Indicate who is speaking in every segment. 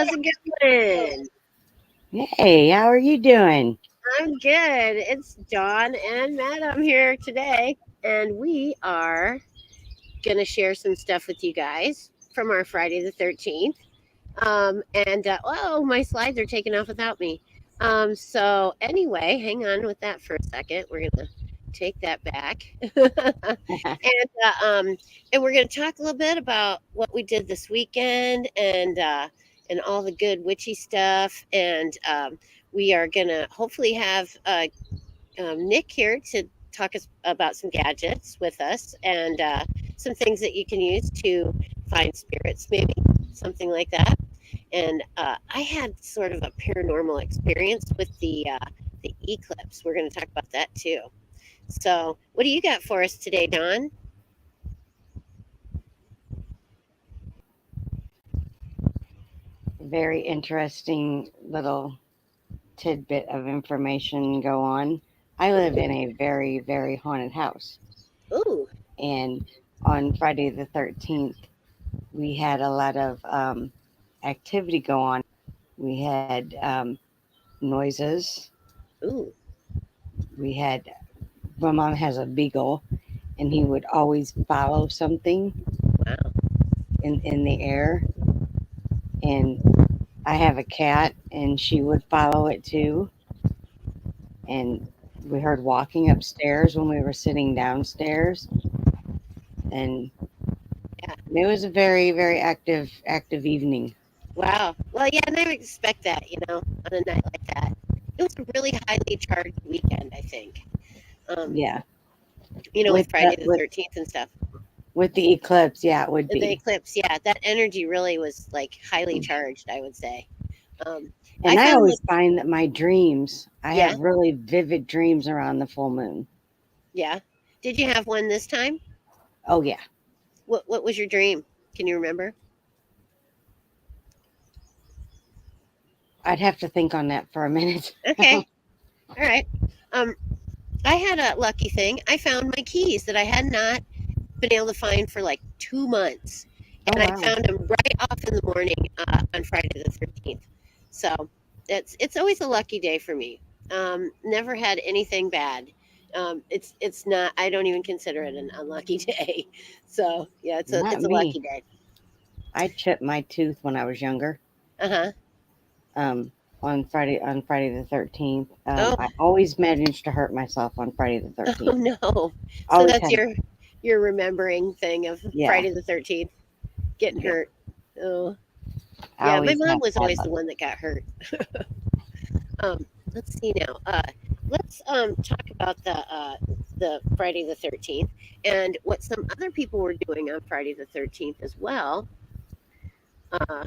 Speaker 1: how's it going?
Speaker 2: Hey, how are you doing?
Speaker 1: I'm good. It's Dawn and Madam here today, and we are going to share some stuff with you guys from our Friday the 13th. Oh, my slides are taking off without me. Anyway, hang on with that for a second. We're going to take that back. And we're going to talk a little bit about what we did this weekend and all the good witchy stuff. And we are going to hopefully have Nick here to talk about some gadgets with us and some things that you can use to find spirits, maybe something like that. And I had sort of a paranormal experience with the eclipse. We're going to talk about that too. So, what do you got for us today, Don?
Speaker 2: Very interesting little tidbit of information go on. I live in a very, very haunted house.
Speaker 1: Ooh,
Speaker 2: And on Friday the 13th, we had a lot of activity go on. We had noises.
Speaker 1: ooh,
Speaker 2: We had, my mom has a beagle, and he would always follow something
Speaker 1: wow.
Speaker 2: in the air. And I have a cat, and she would follow it too. And we heard walking upstairs when we were sitting downstairs, and
Speaker 1: Yeah.
Speaker 2: it was a very, very active evening.
Speaker 1: Wow. Well, yeah, I never expect that, on a night like that. It was a really highly charged weekend, I think. Um,
Speaker 2: Yeah,
Speaker 1: with
Speaker 2: with
Speaker 1: Friday
Speaker 2: the
Speaker 1: the
Speaker 2: with
Speaker 1: 13th and stuff.
Speaker 2: with the eclipse, yeah, it would
Speaker 1: The
Speaker 2: be.
Speaker 1: eclipse, yeah, that energy really was like highly charged, I would say. Um, I
Speaker 2: And I
Speaker 1: found
Speaker 2: always
Speaker 1: like,
Speaker 2: find that my dreams, I
Speaker 1: yeah,
Speaker 2: have really vivid dreams around the full moon.
Speaker 1: yeah. Did you have one this time?
Speaker 2: Oh yeah,
Speaker 1: What was your dream? Can you remember?
Speaker 2: I'd have to think on that for a minute.
Speaker 1: Okay. All right. Um, I had a lucky thing. I found my keys that I had not been able to find for like 2 months,
Speaker 2: Oh
Speaker 1: and I
Speaker 2: wow,
Speaker 1: found them right off in the morning on Friday the 13th. So it's always a lucky day for me. Never had anything bad. It's not. I don't even consider it an unlucky day. So yeah,
Speaker 2: not
Speaker 1: it's a
Speaker 2: me.
Speaker 1: lucky day.
Speaker 2: I chipped my tooth when I was younger.
Speaker 1: Uh huh.
Speaker 2: Um, on Friday the 13th.
Speaker 1: Oh,
Speaker 2: I always managed to hurt myself on Friday the
Speaker 1: oh
Speaker 2: 13th.
Speaker 1: no. So
Speaker 2: Always
Speaker 1: that's
Speaker 2: had,
Speaker 1: your remembering thing of
Speaker 2: yeah,
Speaker 1: Friday the 13th getting
Speaker 2: yeah.
Speaker 1: hurt. Oh
Speaker 2: I
Speaker 1: yeah, my
Speaker 2: always
Speaker 1: mom
Speaker 2: had
Speaker 1: was
Speaker 2: bad
Speaker 1: always the
Speaker 2: luck.
Speaker 1: one that got hurt. Let's see now. Let's talk about the Friday the 13th and what some other people were doing on Friday the 13th as well.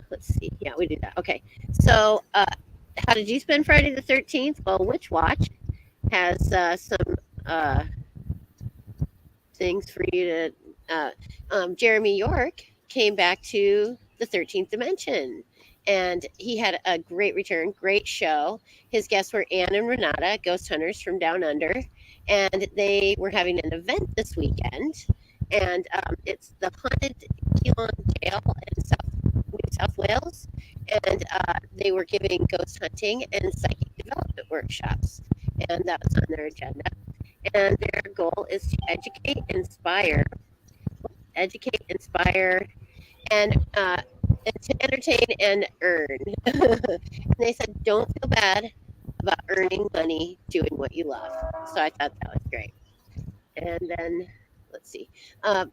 Speaker 1: Let's see. Yeah, we do that. Okay. So, how did you spend Friday the 13th? Well, Witch Watch has some uh, things for you to. Jeremy York came back to the 13th dimension. And he had a great return, great show. His guests were Anne and Renata, ghost hunters from Down Under. And they were having an event this weekend. And it's the Haunted Keelan Jail in New South Wales. And they were giving ghost hunting and psychic development workshops. And that was on their agenda. And their goal is to educate, inspire, and to entertain and earn. And they said, don't feel bad about earning money doing what you love. So I thought that was great. And then let's see. Uh,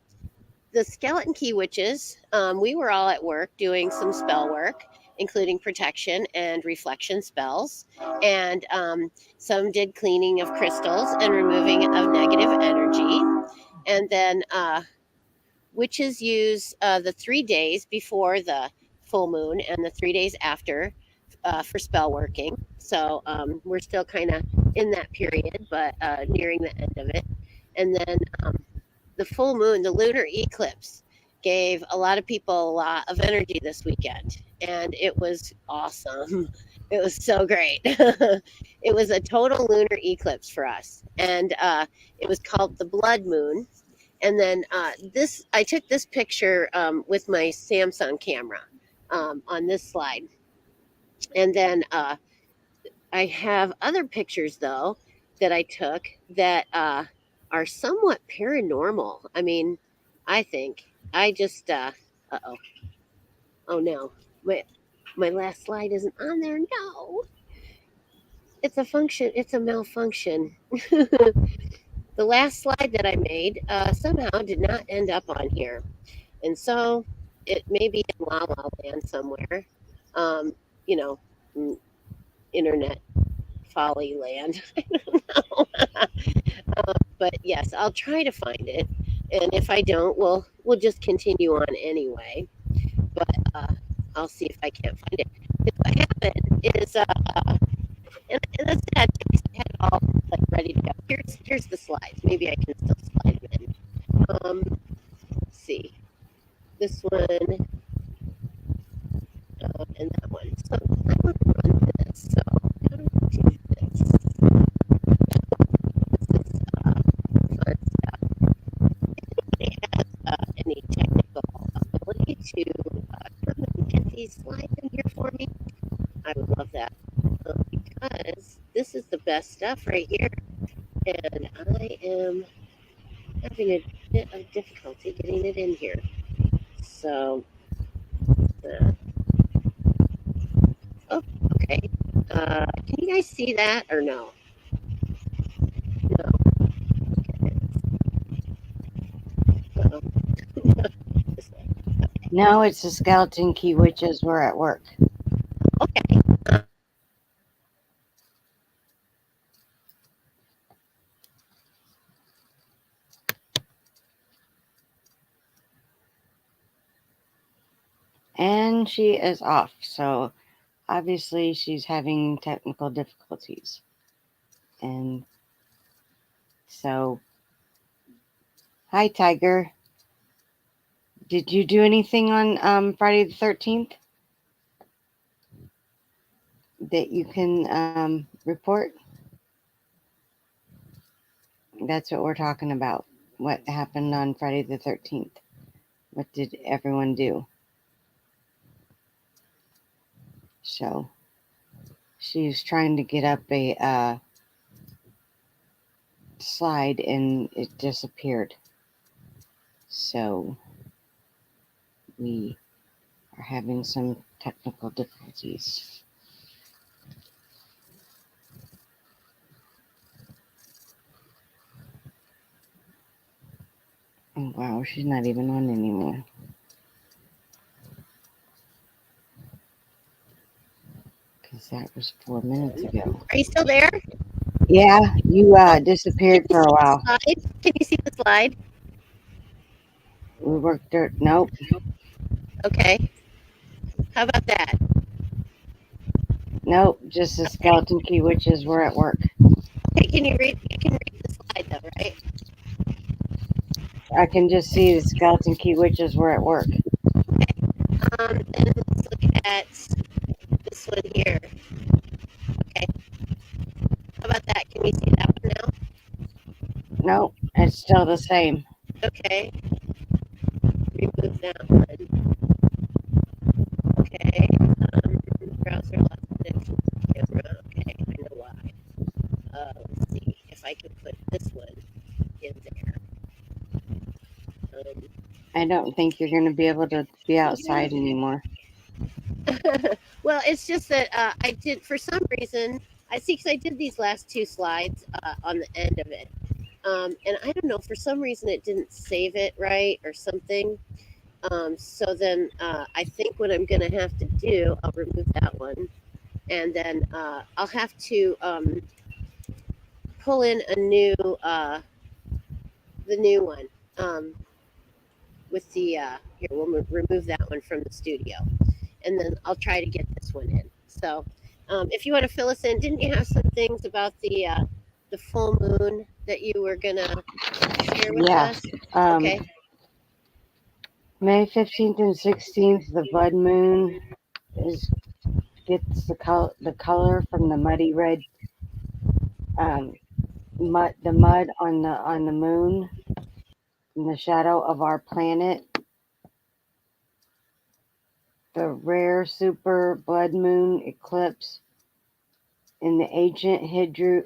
Speaker 1: the Skeleton Key Witches, we were all at work doing some spell work, including protection and reflection spells. And some did cleaning of crystals and removing of negative energy. And then witches use the 3 days before the full moon and the 3 days after for spell working. So we're still kind of in that period, but nearing the end of it. And then the full moon, the lunar eclipse, gave a lot of people a lot of energy this weekend. And it was awesome. It was so great. It was a total lunar eclipse for us. And it was called the blood moon. And then I took this picture with my Samsung camera on this slide. And then I have other pictures though that I took that are somewhat paranormal. I mean, I think I just oh, oh no, my last slide isn't on there. No, it's a function. It's a malfunction. The last slide that I made somehow did not end up on here, and so it may be in La La Land somewhere. Um, you know, internet folly land. I don't know. But yes, I'll try to find it, and if I don't, we'll just continue on anyway. But I'll see if I can't find it. Because what happened is, and that's it. I had it all like ready to go. Here's the slides. Maybe I can still slide them in. Let's see this one and that one. So I want to run this. So how do we do this? This is fun stuff. Anybody has any technical ability to come and get these slides in here for me? I would love that because this is the best stuff right here, and I am having a bit of difficulty getting it in here. So, uh, oh, okay. Can you guys see that or no? No. Okay. Uh-oh. This way. Okay.
Speaker 2: No, it's the skeleton key witches were at work.
Speaker 1: Okay.
Speaker 2: And she is off. So obviously she's having technical difficulties. And so, hi, Tiger. Did you do anything on Friday the 13th that you can report? That's what we're talking about. What happened on Friday the 13th? What did everyone do? So she's trying to get up a slide and it disappeared. So we are having some technical difficulties. Oh, wow, she's not even on anymore. Because that was 4 minutes ago.
Speaker 1: Are you still there?
Speaker 2: Yeah, you
Speaker 1: Can
Speaker 2: disappeared
Speaker 1: you
Speaker 2: for a
Speaker 1: see the
Speaker 2: while.
Speaker 1: slide? Can you see the slide?
Speaker 2: We worked dirt. Nope.
Speaker 1: Okay. How about that?
Speaker 2: Nope. Just the
Speaker 1: Okay.
Speaker 2: skeleton key witches were at work.
Speaker 1: Okay. Can you read? You can read the slide though, right?
Speaker 2: I can just see the skeleton key witches were at work.
Speaker 1: And let's look at this one here. Okay. How about that? Can you see that one now?
Speaker 2: Nope. It's still the same.
Speaker 1: Okay. Remove that one. Okay. Browser lost connection to camera. Okay. I know why. Let's see if I can put this one in there.
Speaker 2: I don't think you're going to be able to be outside anymore.
Speaker 1: Well, it's just that I did, for some reason, I see, because I did these last two slides on the end of it. And I don't know, for some reason it didn't save it right or something. So then I think what I'm going to have to do, I'll remove that one. And then I'll have to pull in a new, the new one with the, here, we'll remove that one from the studio. And then I'll try to get this one in. So if you want to fill us in, didn't you have some things about the full moon that you were gonna share with us? Okay.
Speaker 2: May 15th and 16th, the blood moon gets the color from the muddy red the mud on the moon in the shadow of our planet. the rare super blood moon eclipse. In the ancient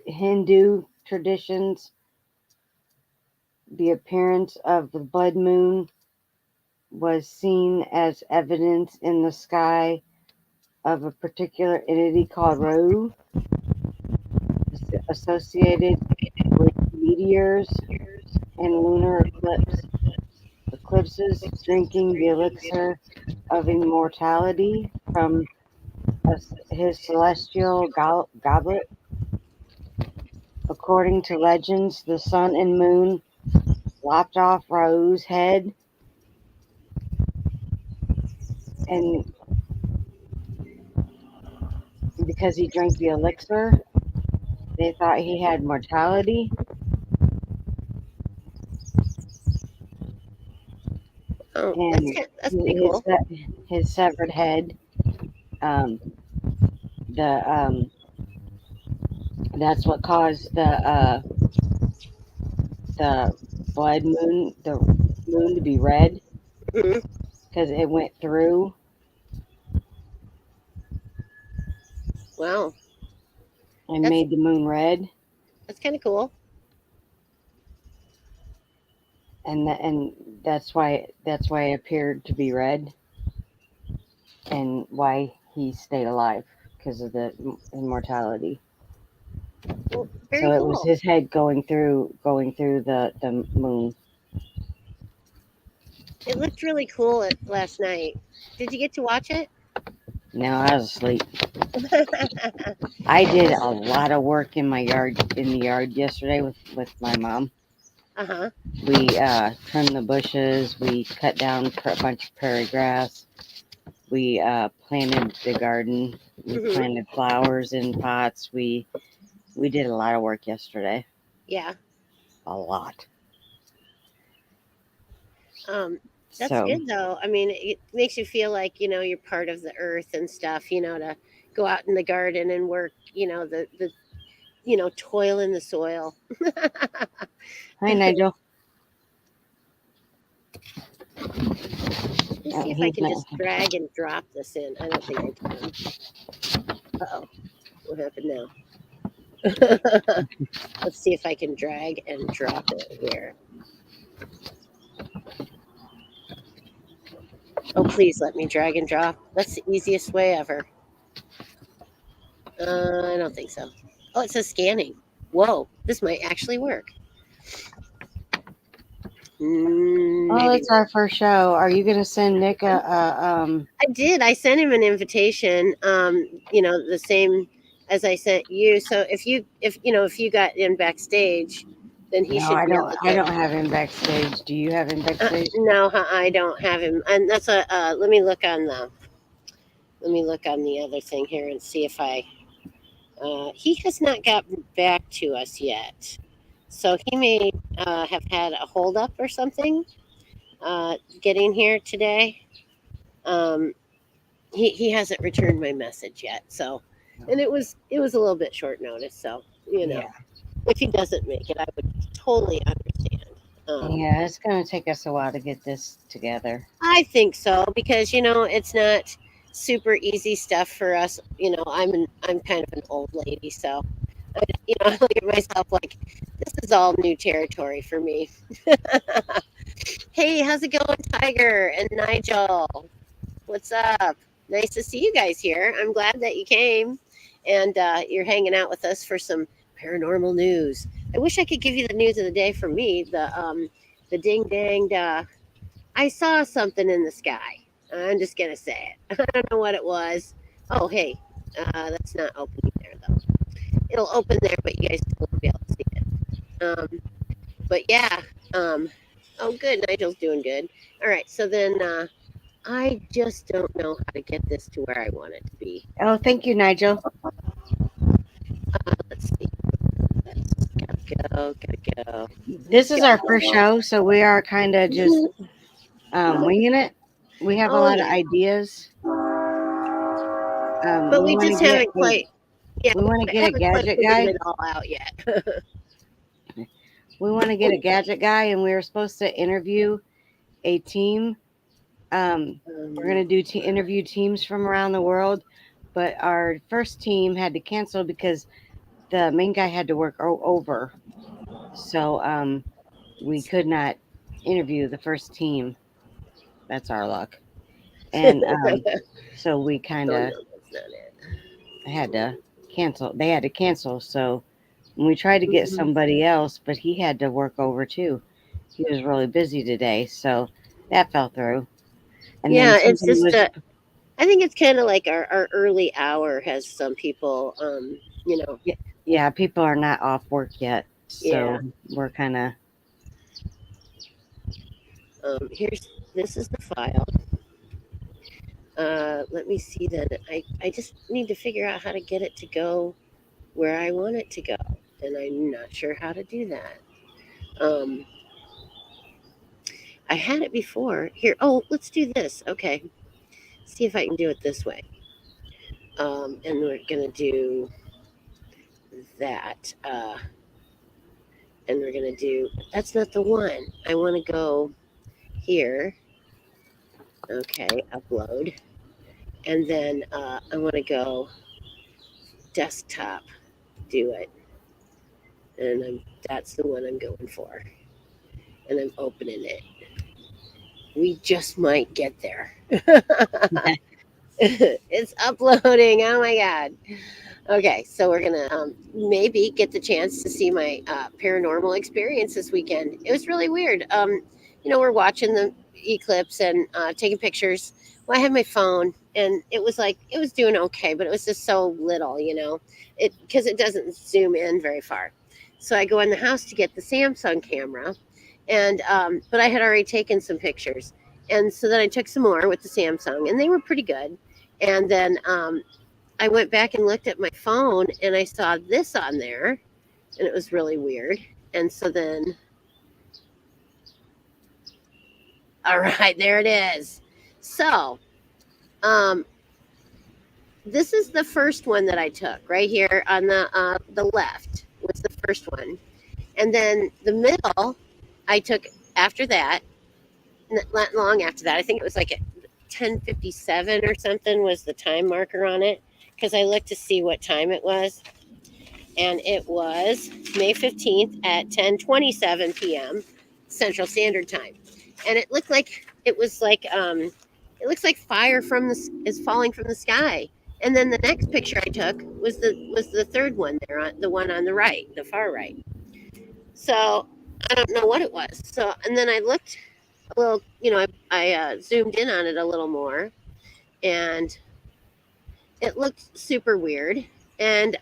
Speaker 2: Hindu traditions, the appearance of the blood moon was seen as evidence in the sky of a particular entity called Rahu, associated with meteors and lunar eclipses, drinking the elixir of immortality from his celestial goblet. According to legends, the sun and moon lopped off Rahu's head, and because he drank the elixir, they thought he had mortality,
Speaker 1: Oh,
Speaker 2: and
Speaker 1: that's pretty cool.
Speaker 2: his severed head. Um, the that's what caused the the moon to be red
Speaker 1: Mhm.
Speaker 2: because it went through
Speaker 1: Wow,
Speaker 2: and
Speaker 1: that's
Speaker 2: made the moon red,
Speaker 1: that's kind of cool.
Speaker 2: and that's why it appeared to be red, and why he stayed alive because of the immortality.
Speaker 1: Well,
Speaker 2: So
Speaker 1: very
Speaker 2: it was
Speaker 1: cool.
Speaker 2: his head going through the moon.
Speaker 1: It looked really cool last night. Did you get to watch it?
Speaker 2: Now I was asleep. I did a lot of work in the yard yesterday with my mom.
Speaker 1: Uh-huh.
Speaker 2: We trimmed the bushes. We cut down a bunch of prairie grass. We planted the garden. We
Speaker 1: Hmm.
Speaker 2: planted flowers in pots. We did a lot of work yesterday.
Speaker 1: Yeah.
Speaker 2: A lot.
Speaker 1: Um, that's
Speaker 2: So
Speaker 1: good though. I mean, it makes you feel like, you're part of the earth and stuff, to go out in the garden and work, toil in the soil.
Speaker 2: hi Nigel.
Speaker 1: Let me
Speaker 2: Oh,
Speaker 1: see if I
Speaker 2: he's
Speaker 1: can
Speaker 2: not.
Speaker 1: just drag and drop this in. I don't think I can. Uh-oh. What happened now? Let's see if I can drag and drop it here. Oh, please let me drag and drop. That's the easiest way ever. I don't think so. Oh, it says scanning. Whoa, this might actually work.
Speaker 2: Oh,
Speaker 1: Maybe
Speaker 2: it's
Speaker 1: not.
Speaker 2: our first show. Are you gonna send Nick a?
Speaker 1: I did. I sent him an invitation. The same as I sent you. So if you got in backstage, then he
Speaker 2: No,
Speaker 1: should
Speaker 2: I
Speaker 1: be
Speaker 2: don't.
Speaker 1: able
Speaker 2: I
Speaker 1: to.
Speaker 2: don't have him backstage. Do you have him backstage?
Speaker 1: No, I don't have him. And that's a. Let me look on the. Let me look on the other thing here and see if I. He has not gotten back to us yet, so he may have had a holdup or something getting here today. Um, he hasn't returned my message yet, so and it was a little bit short notice, so
Speaker 2: Yeah.
Speaker 1: if he doesn't make it, I would totally understand.
Speaker 2: Yeah, it's gonna take us a while to get this together.
Speaker 1: I think so because it's not super easy stuff for us. I'm kind of an old lady, so I look at myself like this is all new territory for me. Hey, how's it going, Tiger and Nigel? What's up? Nice to see you guys here. I'm glad that you came and you're hanging out with us for some paranormal news. I wish I could give you the news of the day for me. The ding dang. I saw something in the sky. I'm just gonna say it. I don't know what it was. Oh, hey, that's not opening there though. It'll open there, but you guys won't be able to see it. But yeah. Um, oh, good. Nigel's doing good. All right. So then. I just don't know how to get this to where I want it to be.
Speaker 2: Oh, thank you, Nigel.
Speaker 1: Let's see. Gotta go.
Speaker 2: This is our first
Speaker 1: Go.
Speaker 2: show, so we are kind of just winging it. We have a
Speaker 1: Oh
Speaker 2: lot of
Speaker 1: yeah,
Speaker 2: ideas.
Speaker 1: but we just haven't quite. Yeah,
Speaker 2: we want to
Speaker 1: I
Speaker 2: get a
Speaker 1: haven't quite
Speaker 2: gadget
Speaker 1: figured
Speaker 2: guy.
Speaker 1: it all out yet.
Speaker 2: We want to get a gadget guy, and we were supposed to interview a team We're gonna do interview teams from around the world, but our first team had to cancel because the main guy had to work over, so we could not interview the first team. That's our luck, and so we kind
Speaker 1: Oh
Speaker 2: of
Speaker 1: no, that's not it.
Speaker 2: had to cancel. They had to cancel, so we tried to get
Speaker 1: Mhm.
Speaker 2: somebody else, but he had to work over too. He was really busy today, so that fell through. And then
Speaker 1: Yeah, it's
Speaker 2: somebody
Speaker 1: just
Speaker 2: was,
Speaker 1: I think it's kind of like our early hour has some people, you know,
Speaker 2: yeah, people are not off work yet,
Speaker 1: yeah.
Speaker 2: so we're kind of,
Speaker 1: Here's this is the file. Let me see then. I just need to figure out how to get it to go where I want it to go, and I'm not sure how to do that. Um, I had it before. Here, oh, let's do this. Okay, see if I can do it this way. And we're gonna do that. And we're gonna do. That's not the one. I want to go here. Okay, upload, and then I want to go desktop. Do it, and that's the one I'm going for, and I'm opening it. We just might get there. It's uploading. Oh my god. Okay, so we're gonna maybe get the chance to see my paranormal experience this weekend. It was really weird. We're watching the eclipse and taking pictures. Well, I had my phone, and it was like it was doing okay, but it was just so little, it because it doesn't zoom in very far. So I go in the house to get the Samsung camera, and but I had already taken some pictures, and so then I took some more with the Samsung, and they were pretty good. And then I went back and looked at my phone and I saw this on there and it was really weird. And so then, all right, there it is. So, um, this is the first one that I took right here on the left was the first one. And then the middle I took after that, not long after that. I think it was like at 10:57 or something was the time marker on it because I looked to see what time it was, and it was May 15th at 10:27 p.m. Central Standard Time. And it looked like it looks like fire is falling from the sky. And then the next picture I took was the third one there, the one on the right, the far right. So I don't know what it was. So and then I looked a little, I zoomed in on it a little more, and it looked super weird. And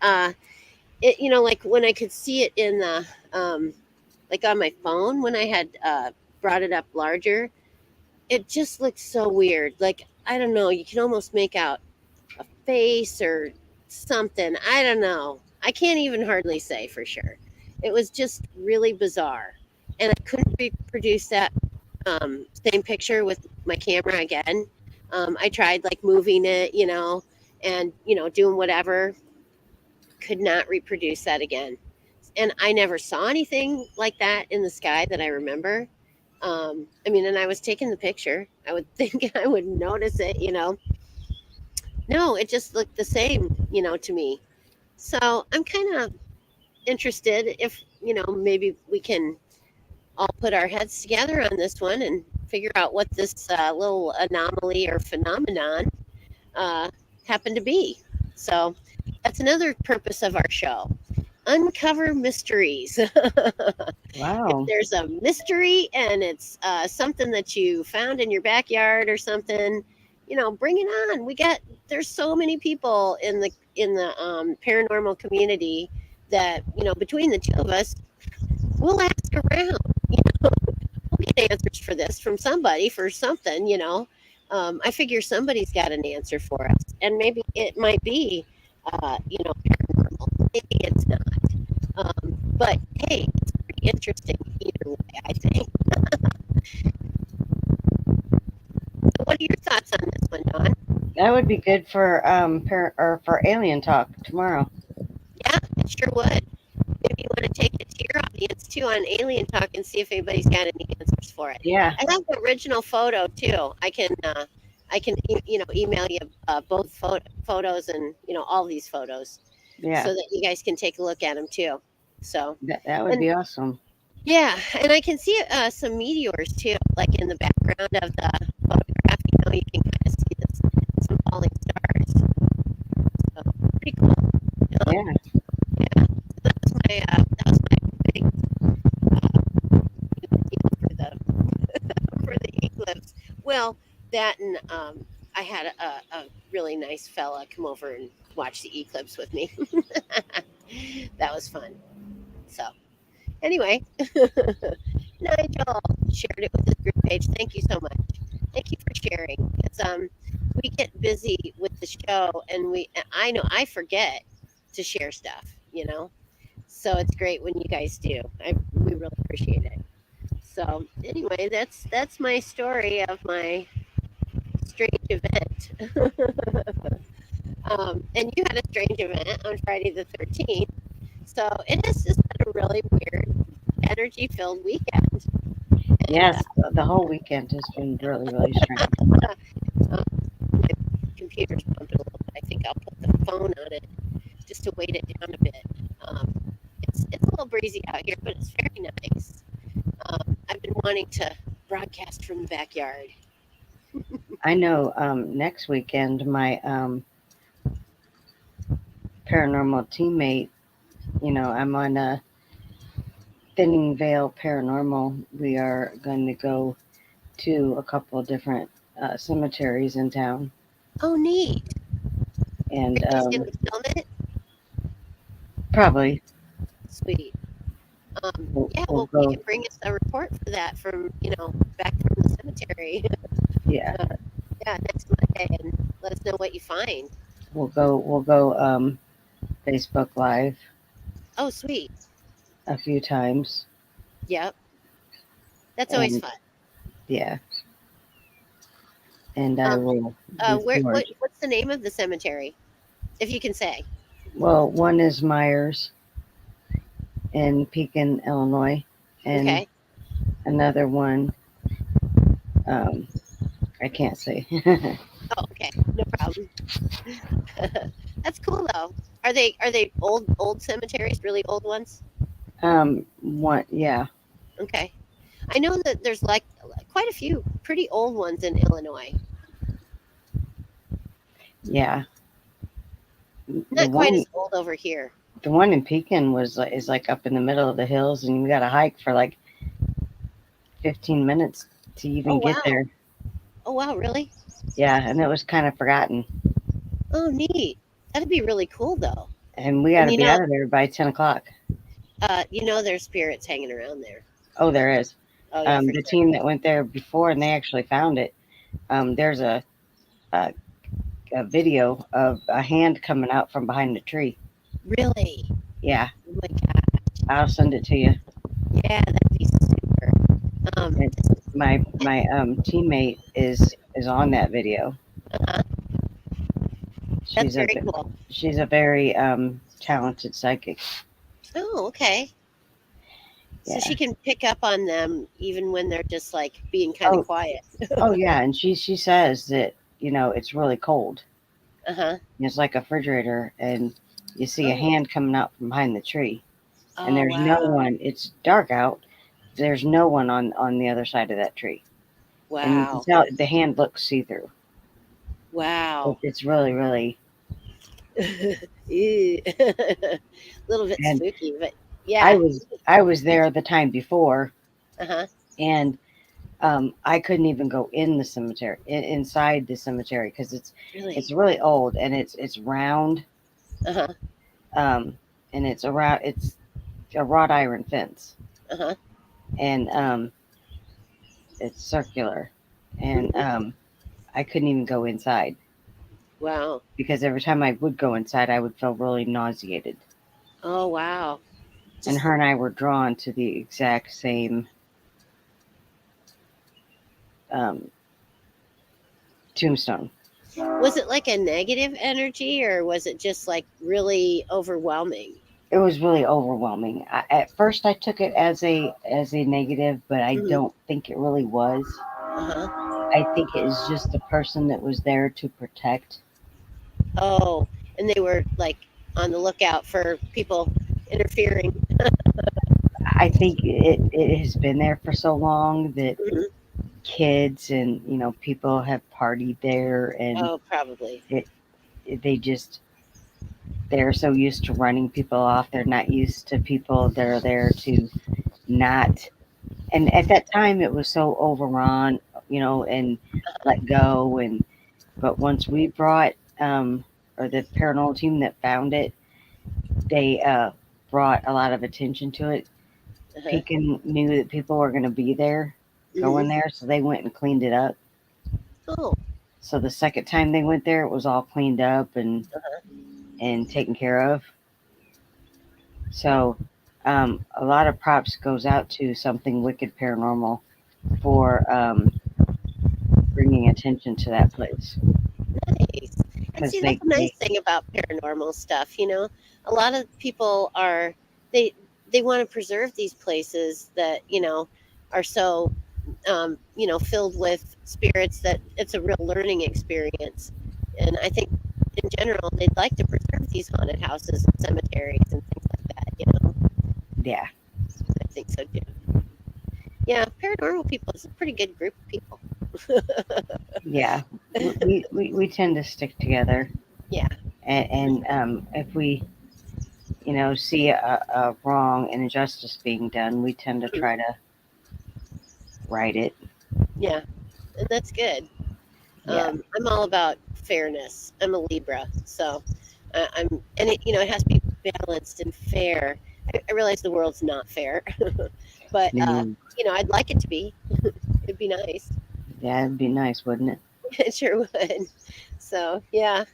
Speaker 1: it like when I could see it in the like on my phone when I had brought it up larger, it just looked so weird. Like I don't know, you can almost make out a face or something. I don't know. I can't even hardly say for sure. It was just really bizarre, and I couldn't reproduce that same picture with my camera again. I tried like moving it, and doing whatever. Could not reproduce that again. And I never saw anything like that in the sky that I remember. I mean, and I was taking the picture. I would think I would notice it, No, it just looked the same, to me. So I'm kind of interested if, maybe we can all put our heads together on this one and figure out what this little anomaly or phenomenon uh, happened to be. So that's another purpose of our show, uncover mysteries. If
Speaker 2: wow.
Speaker 1: there's a mystery and it's something that you found in your backyard or something, bring it on. There's so many people in the paranormal community that between the two of us, we'll ask around. We'll get answers for this from somebody for something. I figure somebody's got an answer for us, and maybe it might be, paranormal. Maybe it's not. But hey, it's pretty interesting either way, I think. So what are your thoughts on this one, Dawn?
Speaker 2: That would be good for for alien talk tomorrow.
Speaker 1: Yeah, it sure would. Maybe you want to take it to your audience too on Alien Talk and see if anybody's got any answers for it.
Speaker 2: Yeah,
Speaker 1: I have the original photo too. I can email you both photos and all these photos
Speaker 2: yeah.
Speaker 1: so that you guys can take a look at them too. So
Speaker 2: That would
Speaker 1: and
Speaker 2: be awesome.
Speaker 1: yeah, and I can see some meteors too, like in the background of the photograph. You can kind of see this, some falling stars. So pretty cool.
Speaker 2: Yeah.
Speaker 1: Yeah, that was my big deal for the for the eclipse. Well, that and I had a really nice fella come over and watch the eclipse with me. That was fun. So anyway, Nigel shared it with his group page. Thank you so much. Thank you for sharing. Because we get busy with the show, and I know I forget to share stuff. So it's great when you guys do. We really appreciate it. So anyway, that's my story of my strange event. And you had a strange event on Friday the 13th. So it has just been a really weird, energy filled weekend. And
Speaker 2: Yes. The whole weekend has been really, really strange.
Speaker 1: my computer's bumping a little bit. I think I'll put the phone on it just to weight it down a bit. It's a little breezy out here, but it's very nice. I've been wanting to broadcast from the backyard.
Speaker 2: I know next weekend my paranormal teammate, I'm on a Thinning Veil Paranormal. We are going to go to a couple of different cemeteries in town.
Speaker 1: Oh, neat.
Speaker 2: And
Speaker 1: Are you guys going to film it?
Speaker 2: probably
Speaker 1: Sweet. Yeah,
Speaker 2: we'll
Speaker 1: well, you
Speaker 2: go.
Speaker 1: can bring us a report for that from, back from the cemetery.
Speaker 2: Yeah,
Speaker 1: Yeah, next Monday, and let us know what you find.
Speaker 2: we'll go Facebook Live
Speaker 1: Oh, sweet.
Speaker 2: a few times.
Speaker 1: Yep. That's always
Speaker 2: And
Speaker 1: fun.
Speaker 2: yeah, and I
Speaker 1: Um,
Speaker 2: will
Speaker 1: where
Speaker 2: record.
Speaker 1: what's the name of the cemetery, if you can say?
Speaker 2: Well, one is Myers in Pekin, Illinois, and
Speaker 1: Okay.
Speaker 2: another one, um, I can't say.
Speaker 1: Oh, okay. No problem. That's cool though. Are they old cemeteries, really old ones?
Speaker 2: One, yeah,
Speaker 1: Okay. I know that there's like quite a few pretty old ones in Illinois.
Speaker 2: yeah. The
Speaker 1: Not quite
Speaker 2: one,
Speaker 1: as old over here.
Speaker 2: the one in Pekin is like up in the middle of the hills, and you got to hike for like 15 minutes to
Speaker 1: Oh
Speaker 2: even get
Speaker 1: wow.
Speaker 2: there.
Speaker 1: Oh wow, really?
Speaker 2: Yeah, and it was kind of forgotten.
Speaker 1: Oh neat. That'd be really cool though.
Speaker 2: And we got
Speaker 1: And
Speaker 2: to be out of there by 10 o'clock.
Speaker 1: there's spirits hanging around there.
Speaker 2: Oh, there is.
Speaker 1: Oh yeah, for
Speaker 2: The
Speaker 1: sure.
Speaker 2: team that went there before and they actually found it. There's a, a video of a hand coming out from behind the tree.
Speaker 1: Really?
Speaker 2: Yeah,
Speaker 1: Oh my god.
Speaker 2: I'll send it to you.
Speaker 1: Yeah, that'd be super. Um,
Speaker 2: And my teammate is on that video.
Speaker 1: uh That's
Speaker 2: She's a
Speaker 1: very cool.
Speaker 2: she's a very talented psychic.
Speaker 1: Oh, okay. So
Speaker 2: Yeah.
Speaker 1: she can pick up on them even when they're just like being kind of
Speaker 2: Oh,
Speaker 1: quiet.
Speaker 2: oh yeah, and she says that it's really cold.
Speaker 1: Uh-huh.
Speaker 2: It's like a refrigerator, and you see a
Speaker 1: Oh,
Speaker 2: hand coming out from behind the tree, and
Speaker 1: oh
Speaker 2: there's no
Speaker 1: wow.
Speaker 2: one. It's dark out. There's no one on the other side of that tree, and you can
Speaker 1: Wow.
Speaker 2: tell the hand looks see through.
Speaker 1: Wow.
Speaker 2: It's really, really.
Speaker 1: Ew. Little bit
Speaker 2: And
Speaker 1: spooky, but
Speaker 2: I
Speaker 1: yeah.
Speaker 2: was I was there the time before,
Speaker 1: Uh-huh.
Speaker 2: and I couldn't even go in the cemetery, inside the cemetery, because it's
Speaker 1: Really.
Speaker 2: really old, and it's round,
Speaker 1: Uh-huh.
Speaker 2: um, and it's a wrought iron fence,
Speaker 1: Uh-huh.
Speaker 2: and it's circular, and
Speaker 1: Hmm.
Speaker 2: I couldn't even go inside
Speaker 1: Wow.
Speaker 2: because every time I would go inside, I would feel really nauseated.
Speaker 1: Oh wow.
Speaker 2: And
Speaker 1: Just
Speaker 2: her and I were drawn to the exact same um, tombstone.
Speaker 1: was it like a negative energy or was it just like really overwhelming?
Speaker 2: it was really overwhelming. At first, I took it as a negative, but I
Speaker 1: Hmm.
Speaker 2: don't think it really was.
Speaker 1: Uh-huh.
Speaker 2: I think it is just the person that was there to protect.
Speaker 1: Oh, and they were like on the lookout for people interfering.
Speaker 2: I think it has been there for so long that
Speaker 1: Hmm.
Speaker 2: kids and people have partied there, and
Speaker 1: Oh, probably.
Speaker 2: it, they just they're so used to running people off. They're not used to people that are there to not. And at that time, it was so overrun, and let go. And but once we brought, or the paranormal team that found it, they brought a lot of attention to it.
Speaker 1: Uh-huh.
Speaker 2: Pekin knew that people were going to be there,
Speaker 1: Hmm.
Speaker 2: going there, so they went and cleaned it up.
Speaker 1: Oh,
Speaker 2: So the second time they went there, it was all cleaned up and taken care of. So a lot of props goes out to something wicked paranormal for bringing attention to that place
Speaker 1: nice. And
Speaker 2: because
Speaker 1: see, that's a nice
Speaker 2: they
Speaker 1: thing about paranormal stuff. A lot of people they they want to preserve these places that are so filled with spirits that it's a real learning experience. And I think in general they'd like to preserve these haunted houses and cemeteries and things like that.
Speaker 2: yeah,
Speaker 1: I think so too. Yeah, paranormal people is a pretty good group of people.
Speaker 2: yeah, we tend to stick together,
Speaker 1: Yeah.
Speaker 2: and if we see a wrong and injustice being done, we tend to
Speaker 1: Mhm.
Speaker 2: try to right it.
Speaker 1: Yeah, and that's good.
Speaker 2: Yeah,
Speaker 1: I'm all about fairness. I'm a Libra, so I'm, and it has to be balanced and fair. I realize the world's not fair, but
Speaker 2: no,
Speaker 1: I'd like it to be. It'd be nice.
Speaker 2: yeah, it'd be nice, wouldn't it?
Speaker 1: It sure would. So yeah.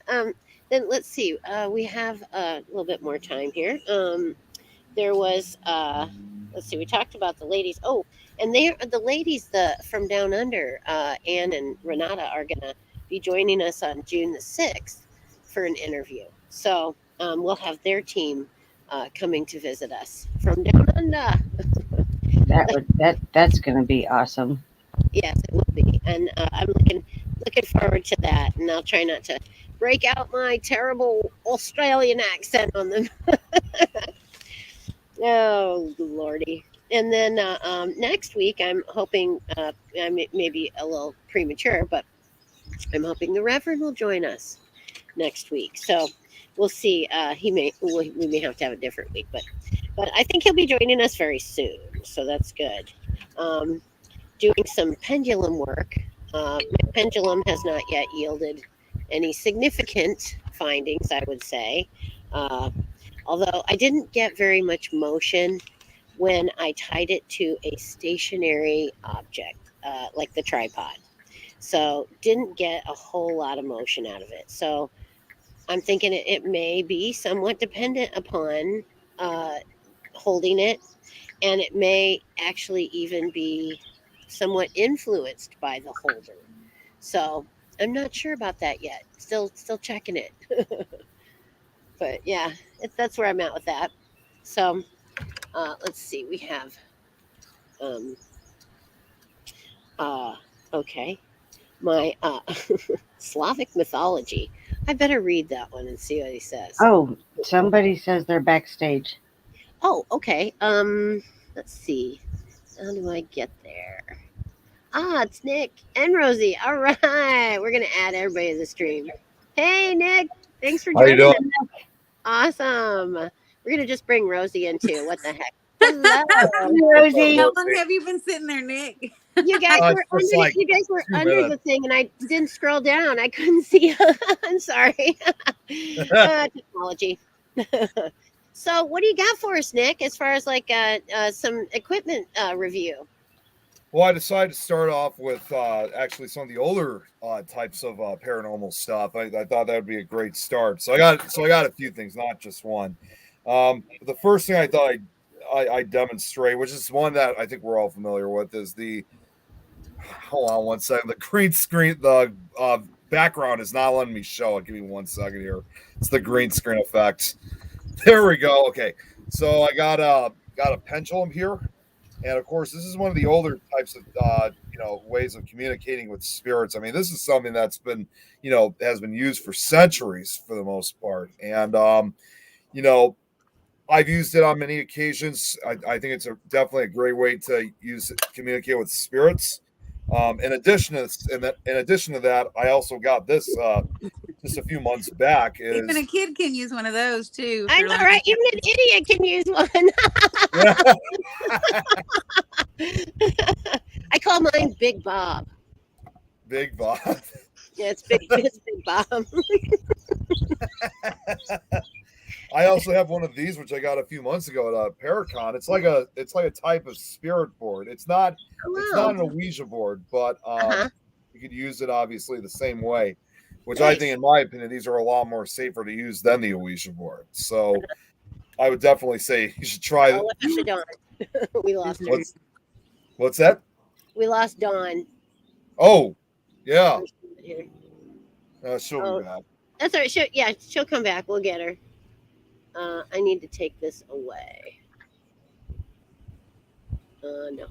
Speaker 1: Then let's see. We have a little bit more time here. There was let's see. We talked about the ladies. Oh, and they are the ladies from down under. Anne and Renata are gonna be joining us on June the 6th for an interview. So we'll have their team coming to visit us from down under.
Speaker 2: That's gonna be awesome.
Speaker 1: Yes, it will be, and I'm looking forward to that. And I'll try not to break out my terrible Australian accent on them. Oh, lordy! And then next week, I'm hoping maybe a little premature, but I'm hoping the Reverend will join us next week. So we'll see. We may have to have a different week, but I think he'll be joining us very soon. So that's good. Um, Doing some pendulum work. My pendulum has not yet yielded any significant findings, I would say. Uh, Although I didn't get very much motion when I tied it to a stationary object, like the tripod. So didn't get a whole lot of motion out of it. So I'm thinking it may be somewhat dependent upon uh, holding it, and it may actually even be somewhat influenced by the holder. So I'm not sure about that yet. Still checking it. But yeah, that's where I'm at with that. So let's see. We have um, uh, okay, my Slavic mythology. I better read that one and see what he says.
Speaker 2: Oh, somebody says they're backstage.
Speaker 1: Oh, okay. Let's see. How do I get there? Ah, it's Nick and Rosie. All right. We're going to add everybody to the stream. Hey, Nick. Thanks for
Speaker 3: How you
Speaker 1: joining
Speaker 3: doing?
Speaker 1: us. Awesome. We're going to just bring Rosie in too. What the heck? Hello.
Speaker 3: What's up,
Speaker 2: Rosie.
Speaker 4: How long
Speaker 3: Rosie?
Speaker 4: have you been sitting there, Nick?
Speaker 1: You guys
Speaker 3: It's
Speaker 1: were
Speaker 3: just
Speaker 1: under
Speaker 3: like
Speaker 1: you guys were
Speaker 3: 2
Speaker 1: under the
Speaker 3: minutes.
Speaker 1: thing and I didn't scroll down. I couldn't see. I'm sorry. Technology. So, what do you got for us, Nick, as far as like some equipment review?
Speaker 3: Well, I decided to start off with actually some of the older types of paranormal stuff. I thought that would be a great start. So I got a few things, not just one. The first thing I thought I demonstrate, which is one that I think we're all familiar with, is the hold on one second. The green screen, the background is not letting me show it. Give me 1 second here. It's the green screen effect. There we go. Okay, so I got a pendulum here, and of course, this is one of the older types of ways of communicating with spirits. I mean, this is something that's been has been used for centuries for the most part, and you know I've used it on many occasions. I think it's definitely a great way to use it, communicate with spirits. In addition to that, I also got this just a few months back.
Speaker 4: Even a
Speaker 3: Is
Speaker 4: kid can use one of those too. If
Speaker 1: I
Speaker 4: they're
Speaker 1: know,
Speaker 4: learning.
Speaker 1: right? Even an idiot can use one. I call mine Big Bob.
Speaker 3: Big Bob.
Speaker 1: Yeah, it's Big Bob.
Speaker 3: I also have one of these, which I got a few months ago at Paracon. It's like a type of spirit board. It's not an Ouija board, but
Speaker 1: Uh-huh.
Speaker 3: you could use it obviously the same way. Which I
Speaker 1: Nice.
Speaker 3: think, in my opinion, these are a lot more safer to use than the Ouija board. So I would definitely say you should try.
Speaker 1: Oh, what happened to Dawn? We lost her.
Speaker 3: What's that?
Speaker 1: We lost Dawn.
Speaker 3: Oh, yeah.
Speaker 1: Here.
Speaker 3: She'll
Speaker 1: Oh.
Speaker 3: be back.
Speaker 1: That's all right. She'll come back. We'll get her. I need to take this away. No.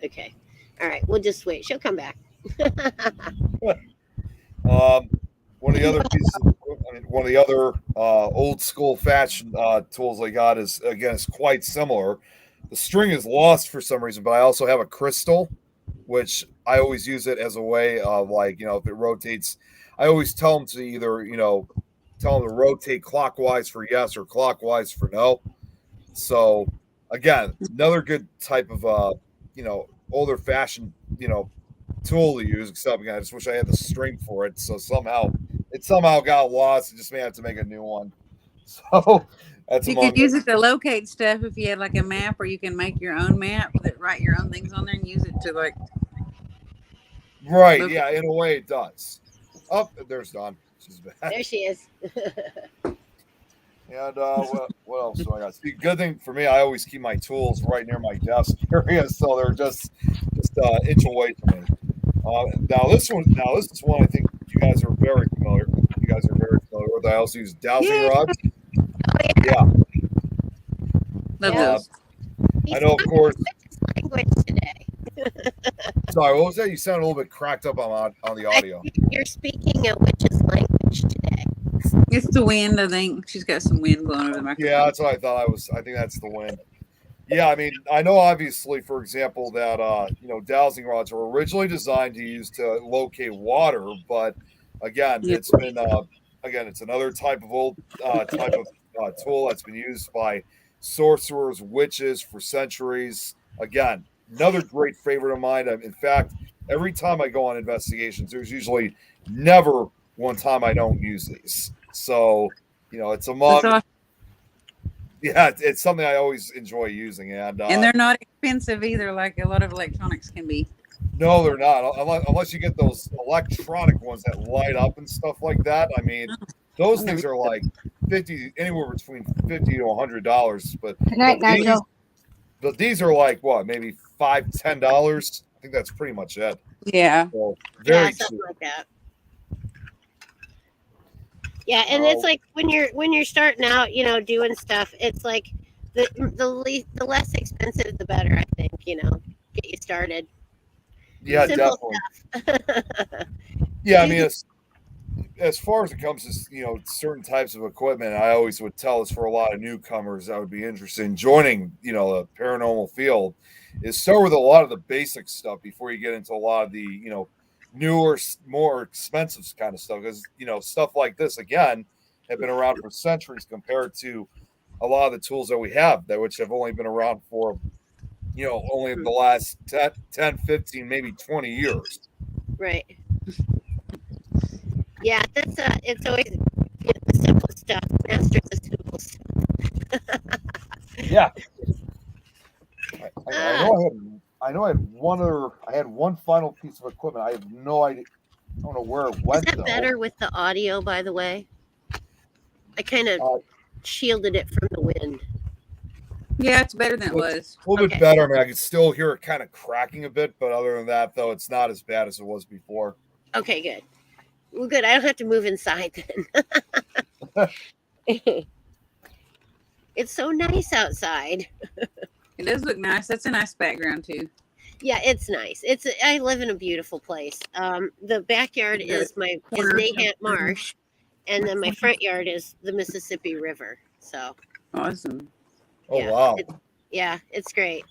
Speaker 1: Okay. All right. We'll just wait. She'll come back.
Speaker 3: One of the other pieces, one of the other old school fashion tools I got is it's quite similar. The string is lost for some reason, but I also have a crystal, which I always use it as a way of if it rotates, I always tell them to either tell them to rotate clockwise for yes or clockwise for no. So again, another good type of older fashioned tool to use, except again, I just wish I had the string for it. So somehow got lost. I just may have to make a new one. So that's
Speaker 4: You could use it to locate stuff if you had like a map, or you can make your own map that write your own things on there and use it to like.
Speaker 3: Right.
Speaker 4: locate.
Speaker 3: Yeah. In a way, it does. Oh, there's Dawn. She's back.
Speaker 1: There she is.
Speaker 3: And what else do I got? See, good thing for me, I always keep my tools right near my desk area, so they're just inch away from me. Now this is one I think you guys are very familiar with. I also use dowsing rods. Yeah.
Speaker 4: Love
Speaker 1: Yeah.
Speaker 4: those.
Speaker 3: I know, of course.
Speaker 1: Language today.
Speaker 3: Sorry, what was that? You sound a little bit cracked up on the audio.
Speaker 1: You're speaking a witch's language today.
Speaker 4: It's the wind. I think she's got some wind blowing over the microphone.
Speaker 3: Yeah, that's what I thought. I think that's the wind. Yeah, I mean, I know obviously, for example, that dowsing rods were originally designed to use to locate water, but again, it's been it's another type of old tool that's been used by sorcerers, witches for centuries. Again, another great favorite of mine. In fact, every time I go on investigations, there's usually never one time I don't use these. So, it's among.
Speaker 4: That's awesome.
Speaker 3: Yeah, it's something I always enjoy using, and
Speaker 4: they're not expensive either, like a lot of electronics can be.
Speaker 3: No, they're not. Unless you get those electronic ones that light up and stuff like that. I mean, those things are like anywhere between $50 to $100. But these are like what, maybe $5, $10. I think that's pretty much it.
Speaker 4: Yeah.
Speaker 3: So very
Speaker 1: something
Speaker 3: cheap.
Speaker 1: like that. Yeah, and it's like when you're starting out, doing stuff, it's like the less expensive the better, I think, get you started.
Speaker 3: Yeah,
Speaker 1: Simple
Speaker 3: definitely. Yeah, I mean, as far as it comes to certain types of equipment, I always would tell us for a lot of newcomers that would be interested in joining the paranormal field is start with a lot of the basic stuff before you get into a lot of the newer, more expensive kind of stuff, because stuff like this again have been around for centuries compared to a lot of the tools that we have which have only been around for only the last 10 15 maybe 20 years.
Speaker 1: Right. Yeah, that's it's always the simple stuff. Master the simple stuff.
Speaker 3: Yeah. I know I had one final piece of equipment. I have no idea. I don't know where it went.
Speaker 1: Is that better with the audio, by the way? I kind of shielded it from the wind.
Speaker 4: Yeah, it's better than it was.
Speaker 3: A little bit better. I mean, I can still hear it kind of cracking a bit, but other than that, though, it's not as bad as it was before.
Speaker 1: Okay, good. Well, good. I don't have to move inside then. It's so nice outside.
Speaker 4: It does look nice. That's a nice background too.
Speaker 1: Yeah, it's nice. I live in a beautiful place. The backyard
Speaker 4: You got
Speaker 1: is
Speaker 4: corner
Speaker 1: Nahant
Speaker 4: something.
Speaker 1: Marsh, and then my front yard is the Mississippi River. So
Speaker 4: Awesome.
Speaker 3: Oh
Speaker 1: yeah,
Speaker 3: wow.
Speaker 1: it's great.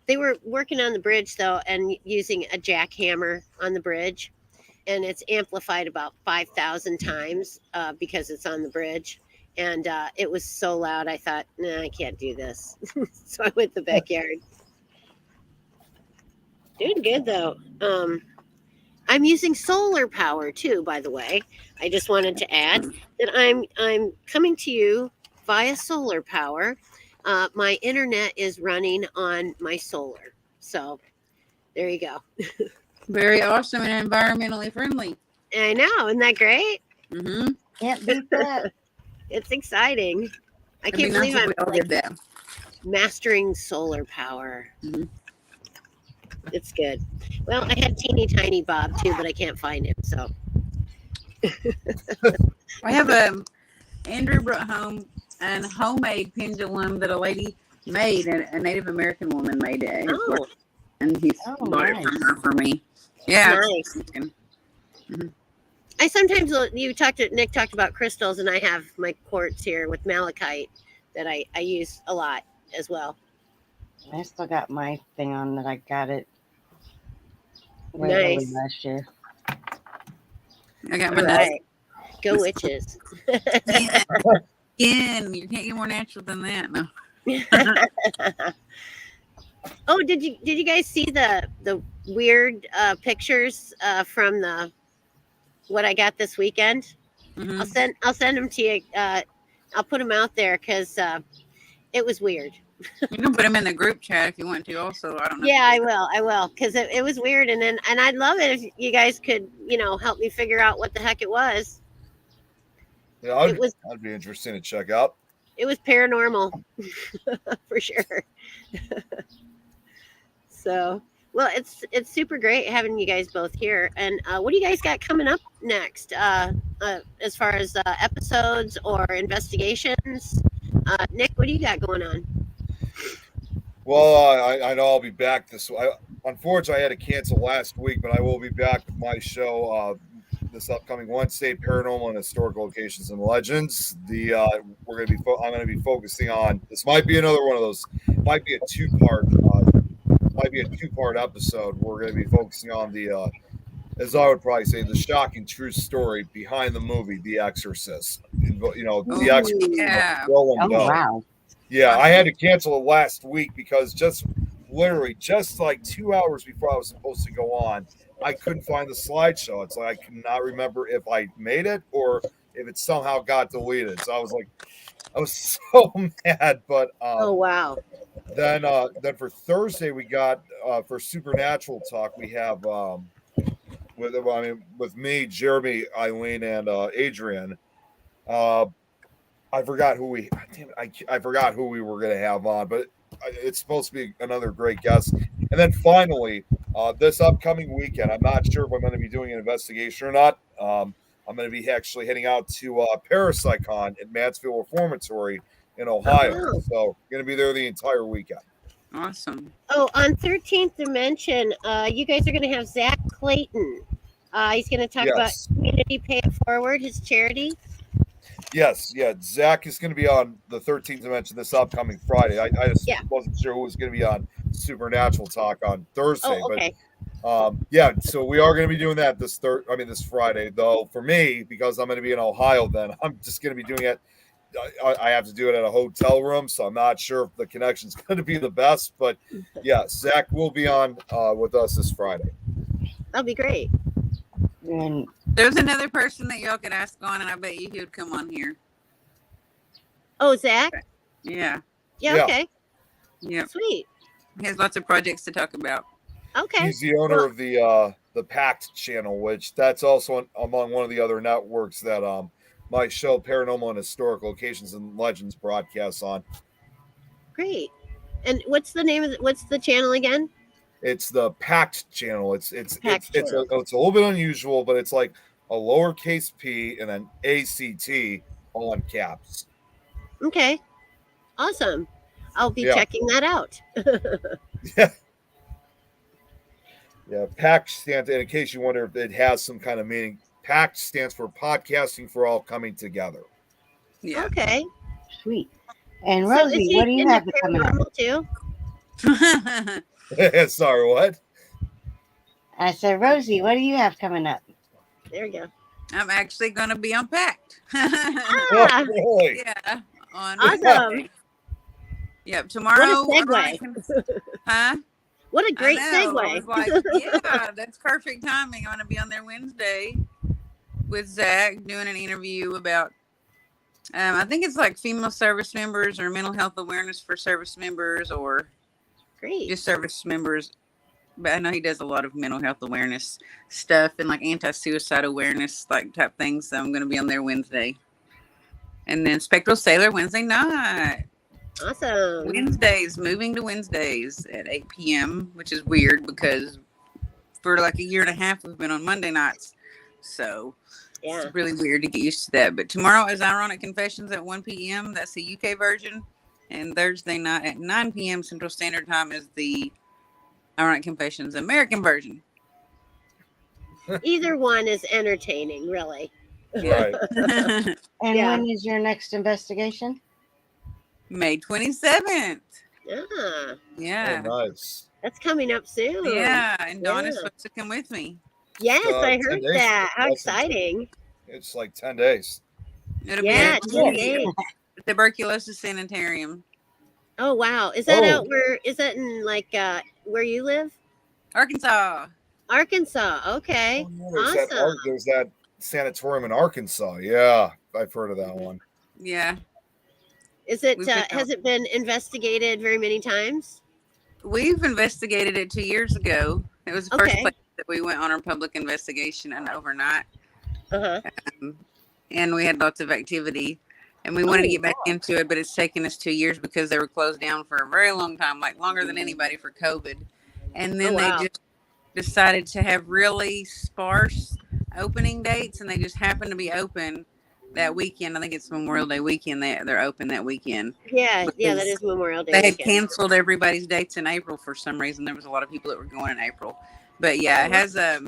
Speaker 1: They were working on the bridge though, and using a jackhammer on the bridge, and it's amplified about 5,000 times because it's on the bridge. And it was so loud, I thought, nah, I can't do this. So I went to the backyard. Doing good though. I'm using solar power too, by the way. I just wanted to add that I'm coming to you via solar power. My internet is running on my solar. So there you go.
Speaker 4: Very awesome and environmentally friendly.
Speaker 1: I know, isn't that great?
Speaker 4: Mm-hmm.
Speaker 2: Can't beat that.
Speaker 1: It's exciting. I
Speaker 4: It'd be
Speaker 1: can't
Speaker 4: nice
Speaker 1: believe
Speaker 4: if
Speaker 1: I'm
Speaker 4: we all
Speaker 1: like
Speaker 4: did that.
Speaker 1: mastering solar power.
Speaker 4: Mhm.
Speaker 1: It's good. Well, I had teeny tiny Bob too, but I can't find him. So
Speaker 4: I have Andrew brought home an homemade pendulum that a lady made, a Native American woman made it. at his
Speaker 1: oh,
Speaker 4: work, and he
Speaker 2: Oh,
Speaker 4: bought it
Speaker 2: nice.
Speaker 4: from her for me. Yeah.
Speaker 1: nice. I sometimes Nick talked about crystals, and I have my quartz here with malachite that I use a lot as well.
Speaker 2: I still got my thing on that. I got it way early
Speaker 1: Nice.
Speaker 2: last year.
Speaker 4: I got my
Speaker 1: All
Speaker 4: nuts.
Speaker 1: right, go witches.
Speaker 4: Again, you can't get more natural than that. No.
Speaker 1: Oh, did you guys see the weird pictures from the what I got this weekend?
Speaker 4: Mhm.
Speaker 1: I'll send them to you. I'll put them out there because it was weird.
Speaker 4: You can put them in the group chat if you want to. Also, I don't know.
Speaker 1: Yeah, I will because it was weird, and I'd love it if you guys could help me figure out what the heck it was.
Speaker 3: Yeah, I'd be interesting to check out.
Speaker 1: It was paranormal for sure. So, well, it's super great having you guys both here. And what do you guys got coming up next, as far as episodes or investigations? Nick, what do you got going on?
Speaker 3: Well, I know I'll be back this. Unfortunately, I had to cancel last week, but I will be back with my show this upcoming Wednesday, Paranormal and Historical Locations and Legends. I'm going to be focusing on. This might be another one of those. Might be a two-part episode. We're going to be focusing on the, as I would probably say, the shocking true story behind the movie The Exorcist. The Exorcist.
Speaker 4: Yeah.
Speaker 2: Oh, wow.
Speaker 3: Yeah, I had to cancel it last week because just like 2 hours before I was supposed to go on, I couldn't find the slideshow. It's like I could not remember if I made it or if it somehow got deleted. So I was so mad. But
Speaker 1: Oh wow!
Speaker 3: then for Thursday we got for Supernatural Talk we have with me, Jeremy, Eileen, and Adrian. I forgot who we. Damn it, I forgot who we were going to have on, but it's supposed to be another great guest. And then finally, this upcoming weekend, I'm not sure if I'm going to be doing an investigation or not. I'm going to be actually heading out to Parapsychon at Mansfield Reformatory in Ohio.
Speaker 1: Oh.
Speaker 3: So going to be there the entire weekend.
Speaker 4: Awesome.
Speaker 1: Oh, on 13th Dimension, you guys are going to have Zach Clayton. He's going to talk about Community Pay It Forward, his charity.
Speaker 3: Yes, yeah. Zach is going to be on the 13th Dimension this upcoming Friday. I just wasn't sure who was going to be on Supernatural Talk on Thursday.
Speaker 1: Oh, okay.
Speaker 3: But so we are going to be doing that this Friday. Though for me, because I'm going to be in Ohio, then I'm just going to be doing it. I have to do it at a hotel room, so I'm not sure if the connection's going to be the best. But yeah, Zach will be on with us this Friday.
Speaker 1: That'll be great.
Speaker 2: And
Speaker 4: There's another person that y'all could ask on, and I bet you he would come on here.
Speaker 1: Oh, Zach?
Speaker 4: Yeah.
Speaker 1: Yeah. Okay.
Speaker 4: Yeah.
Speaker 1: Sweet.
Speaker 4: He has lots of projects to talk about.
Speaker 1: Okay.
Speaker 3: He's the owner of the Pact channel, which that's also among one of the other networks that my show Paranormal and Historical Locations and Legends broadcasts on.
Speaker 1: Great. And what's the channel again?
Speaker 3: It's the Pact channel. It's a
Speaker 1: channel.
Speaker 3: it's a little bit unusual, but it's like a lowercase p and then ACT all in caps.
Speaker 1: Okay. Awesome. I'll be
Speaker 3: Yeah.
Speaker 1: checking that out.
Speaker 3: Yeah, PACT stands, and in case you wonder if it has some kind of meaning, PACT stands for Podcasting for All Coming Together.
Speaker 4: Yeah.
Speaker 1: Okay.
Speaker 2: Sweet. And
Speaker 1: So is
Speaker 2: Rosie,
Speaker 1: he
Speaker 2: what do you
Speaker 1: into
Speaker 2: have coming up?
Speaker 1: paranormal too?
Speaker 3: Sorry, what?
Speaker 2: I said, Rosie, what do you have coming up?
Speaker 1: There we go.
Speaker 4: I'm actually going to be on PACT.
Speaker 3: Oh,
Speaker 1: Ah,
Speaker 3: really?
Speaker 4: Yeah. On
Speaker 1: awesome.
Speaker 4: Wednesday. Yep. Tomorrow.
Speaker 1: What a segue.
Speaker 4: Huh?
Speaker 1: What a great
Speaker 4: I know. I
Speaker 1: segue.
Speaker 4: was like, yeah, that's perfect timing. I'm going to be on there Wednesday with Zach doing an interview about, I think it's like female service members or mental health awareness for service members or
Speaker 1: Great.
Speaker 4: just service members. But I know he does a lot of mental health awareness stuff and like anti-suicide awareness like type things. So I'm going to be on there Wednesday. And then Spectral Sailor Wednesday night.
Speaker 1: Awesome.
Speaker 4: Wednesdays, moving to Wednesdays at 8 p.m., which is weird because for like a year and a half, we've been on Monday nights. So
Speaker 1: Yeah.
Speaker 4: it's really weird to get used to that. But tomorrow is Ironic Confessions at 1 p.m. That's the UK version. And Thursday night at 9 p.m. Central Standard Time is the Ironic Confessions American version.
Speaker 1: Either one is entertaining, really.
Speaker 3: Right.
Speaker 2: And
Speaker 1: Yeah.
Speaker 2: when is your next investigation?
Speaker 4: May 27th.
Speaker 1: Ah,
Speaker 4: Yeah.
Speaker 3: Oh, nice.
Speaker 1: that's coming up soon.
Speaker 4: Yeah. And Donna's
Speaker 1: Yeah.
Speaker 4: supposed to come with me.
Speaker 1: Yes, I
Speaker 3: 10
Speaker 1: heard
Speaker 3: days.
Speaker 1: that. How
Speaker 3: Less than 10.
Speaker 1: exciting.
Speaker 3: It's like 10 days.
Speaker 4: It'll
Speaker 1: Yeah,
Speaker 4: be
Speaker 1: 10
Speaker 4: at
Speaker 1: days.
Speaker 4: the Tuberculosis Sanitarium.
Speaker 1: Oh, wow. Is that
Speaker 3: Oh.
Speaker 1: out where, is that in like where you live?
Speaker 4: Arkansas.
Speaker 1: Arkansas. Okay.
Speaker 3: There's that sanatorium in Arkansas. Yeah, I've heard of that one.
Speaker 4: Yeah.
Speaker 1: Is it,
Speaker 4: We've been
Speaker 1: has it been investigated very many times?
Speaker 4: We've investigated it 2 years ago. It was the first
Speaker 1: Okay.
Speaker 4: place that we went on our public investigation and overnight.
Speaker 1: Uh-huh.
Speaker 4: And we had lots of activity. And we wanted to
Speaker 1: Oh,
Speaker 4: get back into it, but it's taken us 2 years because they were closed down for a very long time, like longer than anybody for COVID. And then
Speaker 1: Oh, wow.
Speaker 4: they just decided to have really sparse opening dates, and they just happened to be open that weekend. I think it's Memorial Day weekend. They're open that weekend.
Speaker 1: Yeah, that
Speaker 4: Because
Speaker 1: is Memorial Day
Speaker 4: They had
Speaker 1: weekend.
Speaker 4: canceled everybody's dates in April for some reason. There was a lot of people that were going in April. But yeah, it has a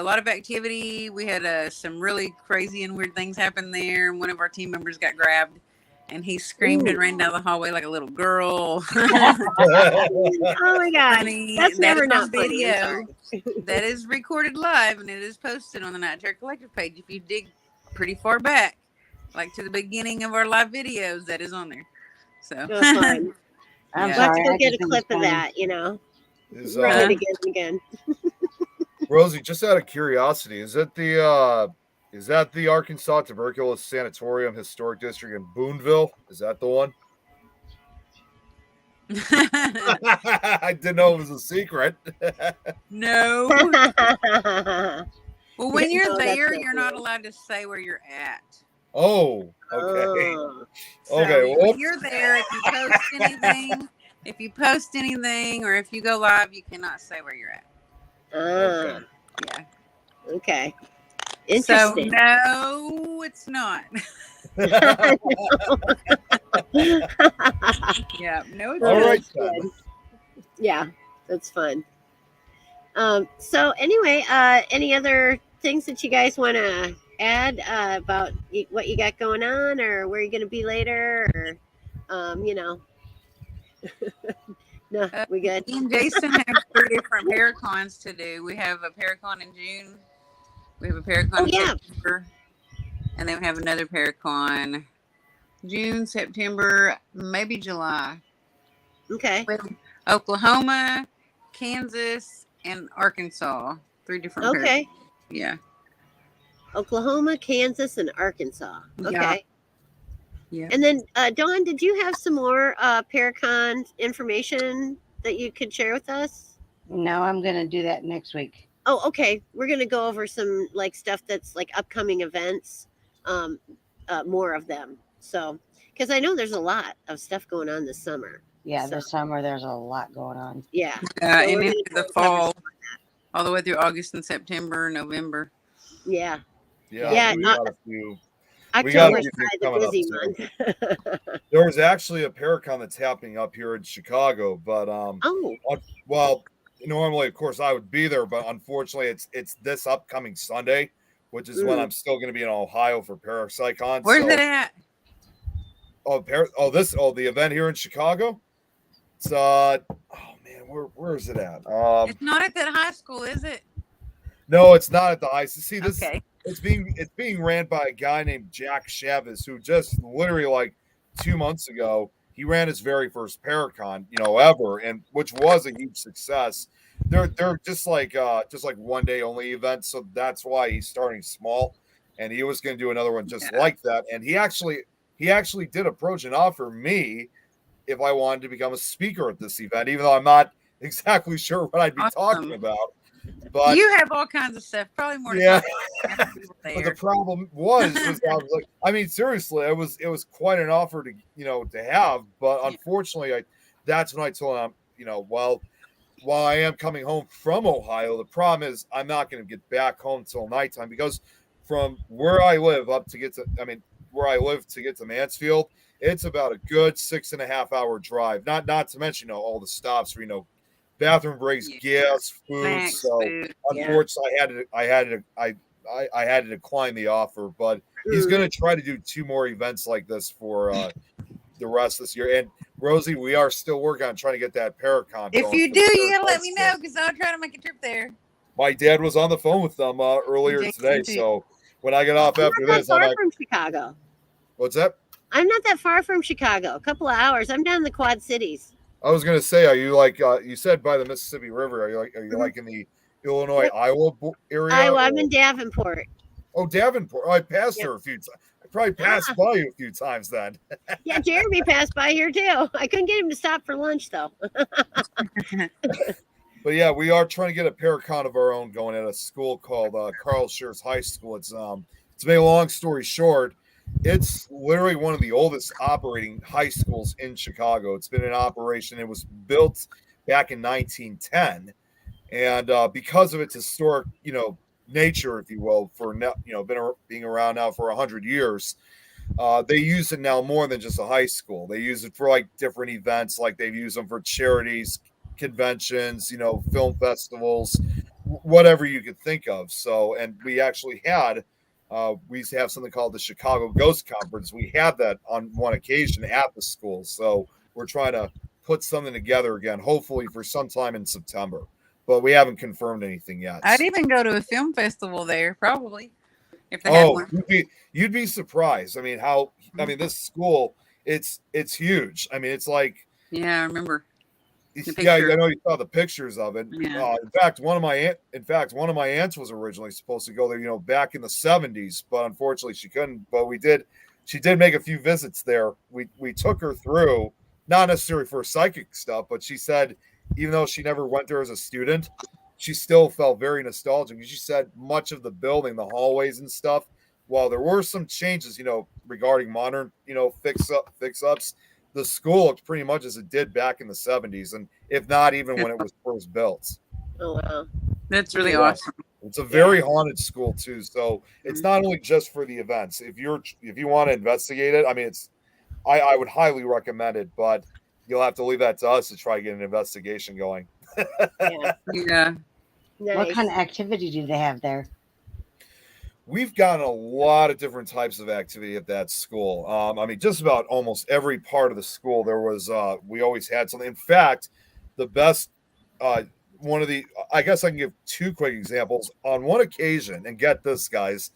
Speaker 4: lot of activity. We had some really crazy and weird things happen there. One of our team members got grabbed, and he screamed and ran down the hallway like a little girl.
Speaker 1: Oh my God.
Speaker 4: Honey,
Speaker 1: That's
Speaker 4: that
Speaker 1: never
Speaker 4: is
Speaker 1: not
Speaker 4: on
Speaker 1: funny. I'm
Speaker 4: video.
Speaker 1: sorry.
Speaker 4: That is recorded live, and it is posted on the Night Terror Collective page. If you dig pretty far back, like to the beginning of our live videos, that is on there. So
Speaker 1: Oh, fun.
Speaker 2: I'm
Speaker 4: Yeah.
Speaker 1: Let's
Speaker 2: sorry.
Speaker 1: go
Speaker 2: I
Speaker 1: get a
Speaker 2: just think
Speaker 1: clip
Speaker 2: it's
Speaker 1: of
Speaker 2: funny.
Speaker 1: that, you know.
Speaker 3: Is,
Speaker 1: Run it again.
Speaker 3: Rosie, just out of curiosity, is that the Arkansas Tuberculosis Sanatorium Historic District in Boonville? Is that the one? I didn't know it was a secret.
Speaker 4: No. Well, when you're
Speaker 1: No, that's
Speaker 4: there,
Speaker 1: not
Speaker 4: you're not
Speaker 1: good.
Speaker 4: allowed to say where you're at.
Speaker 3: Oh, okay.
Speaker 1: Oh.
Speaker 4: So
Speaker 3: Okay,
Speaker 4: when
Speaker 3: whoops.
Speaker 4: you're there, if you post anything, or if you go live, you cannot say where you're at.
Speaker 1: Ah,
Speaker 4: Yeah.
Speaker 1: okay.
Speaker 4: So
Speaker 1: Interesting.
Speaker 4: no, it's not. Yeah. No, it's
Speaker 3: All
Speaker 4: not.
Speaker 3: right,
Speaker 1: That's
Speaker 3: then.
Speaker 1: good. Yeah, that's fun. So anyway, any other things that you guys want to add about what you got going on, or where you're going to be later, or you know? No, we good.
Speaker 4: Me and Jason have 3 different Paracons to do. We have a Paracon in June. We have a Paracon
Speaker 1: Oh,
Speaker 4: in
Speaker 1: yeah.
Speaker 4: September. And then we have another Paracon June, September, maybe July.
Speaker 1: Okay.
Speaker 4: We have Oklahoma, Kansas, and Arkansas. 3 different
Speaker 1: Okay.
Speaker 4: Paracons. Yeah.
Speaker 1: Oklahoma, Kansas, and Arkansas.
Speaker 4: Yeah.
Speaker 1: Okay.
Speaker 4: Yeah.
Speaker 1: And then, Dawn, did you have some more Paracon information that you could share with us?
Speaker 2: No, I'm going to do that next week.
Speaker 1: Oh, okay. We're gonna go over some like stuff that's like upcoming events, more of them. So, because I know there's a lot of stuff going on this summer.
Speaker 2: Yeah,
Speaker 1: So-
Speaker 2: this summer there's a lot going on.
Speaker 1: Yeah.
Speaker 4: And
Speaker 1: we're
Speaker 4: into
Speaker 1: gonna
Speaker 4: the
Speaker 1: cover
Speaker 4: fall,
Speaker 1: some
Speaker 4: all the way through August and September, November.
Speaker 1: Yeah.
Speaker 3: Yeah,
Speaker 1: Yeah,
Speaker 3: we got a few. We got a
Speaker 1: October's
Speaker 3: few things
Speaker 1: probably the
Speaker 3: coming up
Speaker 1: busy
Speaker 3: soon.
Speaker 1: month.
Speaker 3: There was actually a Paracon that's happening up here in Chicago, but
Speaker 1: Oh,
Speaker 3: well, normally of course I would be there, but unfortunately it's this upcoming Sunday, which is when I'm still going to be in Ohio for Parapsychon.
Speaker 4: Where's
Speaker 3: So
Speaker 4: it at?
Speaker 3: the event here in Chicago. It's oh man, where is it at?
Speaker 4: It's not at that high school, is it?
Speaker 3: No, it's not at the high. See, this
Speaker 4: Okay.
Speaker 3: it's being ran by a guy named Jack Chavez, who just literally like 2 months ago he ran his very first Paracon, ever, and which was a huge success. They're just like 1 day only events, so that's why he's starting small, and he was going to do another one just like that. And he actually did approach and offer me if I wanted to become a speaker at this event, even though I'm not exactly sure what I'd be talking about. But
Speaker 4: you have all kinds of stuff, probably more.
Speaker 3: Yeah.
Speaker 4: But
Speaker 3: the problem was I was like, I mean, seriously, it was quite an offer to have, but unfortunately, that's when I told him, well, while I am coming home from Ohio, the problem is I'm not going to get back home till nighttime because from where I live to get to Mansfield, it's about a good 6.5 hour drive. Not to mention all the stops for bathroom breaks, gas, food.
Speaker 4: Snacks,
Speaker 3: So
Speaker 4: food.
Speaker 3: unfortunately, I had to decline the offer. But he's going to try to do 2 more events like this for the rest of this year. And Rosie, we are still working on trying to get that Paracon.
Speaker 4: If you do, you gotta let me know because I'll try to make a trip there.
Speaker 3: My dad was on the phone with them earlier today, so when I get off after this, I'm like,
Speaker 1: from Chicago.
Speaker 3: What's that?
Speaker 1: I'm not that far from Chicago. A couple of hours. I'm down in the Quad Cities.
Speaker 3: I was gonna say, are you like you said by the Mississippi River? Are you like in the Illinois Iowa area?
Speaker 1: Iowa. I'm in Davenport.
Speaker 3: Oh, Davenport. Oh, I passed her a few times. I probably passed by you a few times then.
Speaker 1: Yeah, Jeremy passed by here too. I couldn't get him to stop for lunch though.
Speaker 3: But yeah, we are trying to get a Paracon of our own going at a school called Carl Schurz High School. It's to make a long story short, it's literally one of the oldest operating high schools in Chicago. It's been in operation. It was built back in 1910, and because of its historic, nature, if you will, for being around now for 100 years, they use it now more than just a high school. They use it for like different events, like they've used them for charities, conventions, film festivals, whatever you could think of. So, and we actually had. We used to have something called the Chicago Ghost Conference. We had that on one occasion at the school. So we're trying to put something together again, hopefully for sometime in September. But we haven't confirmed anything yet.
Speaker 4: I'd even go to a film festival there, probably. If they had one.
Speaker 3: You'd be surprised. I mean, this school, it's huge. I mean, it's like,
Speaker 4: yeah, I remember.
Speaker 3: Yeah, I know you saw the pictures of it.
Speaker 4: Yeah.
Speaker 3: In fact, one of my aunts was originally supposed to go there, back in the 70s, but unfortunately she couldn't. But she did make a few visits there. We took her through, not necessarily for psychic stuff, but she said even though she never went there as a student, she still felt very nostalgic. She said much of the building, the hallways and stuff, while there were some changes, regarding modern, fix-ups, the school looked pretty much as it did back in the 70s, and if not even when it was first built.
Speaker 1: Oh, wow.
Speaker 4: That's really awesome.
Speaker 3: It's a very haunted school too, so it's not only just for the events. If you want to investigate it, I mean, I would highly recommend it, but you'll have to leave that to us to try to get an investigation going.
Speaker 4: Yeah.
Speaker 1: Nice.
Speaker 2: What kind of activity do they have there?
Speaker 3: We've gotten a lot of different types of activity at that school. I mean, just about almost every part of the school, there was, we always had something. In fact, the best, I guess I can give 2 quick examples. On one occasion, and get this, guys,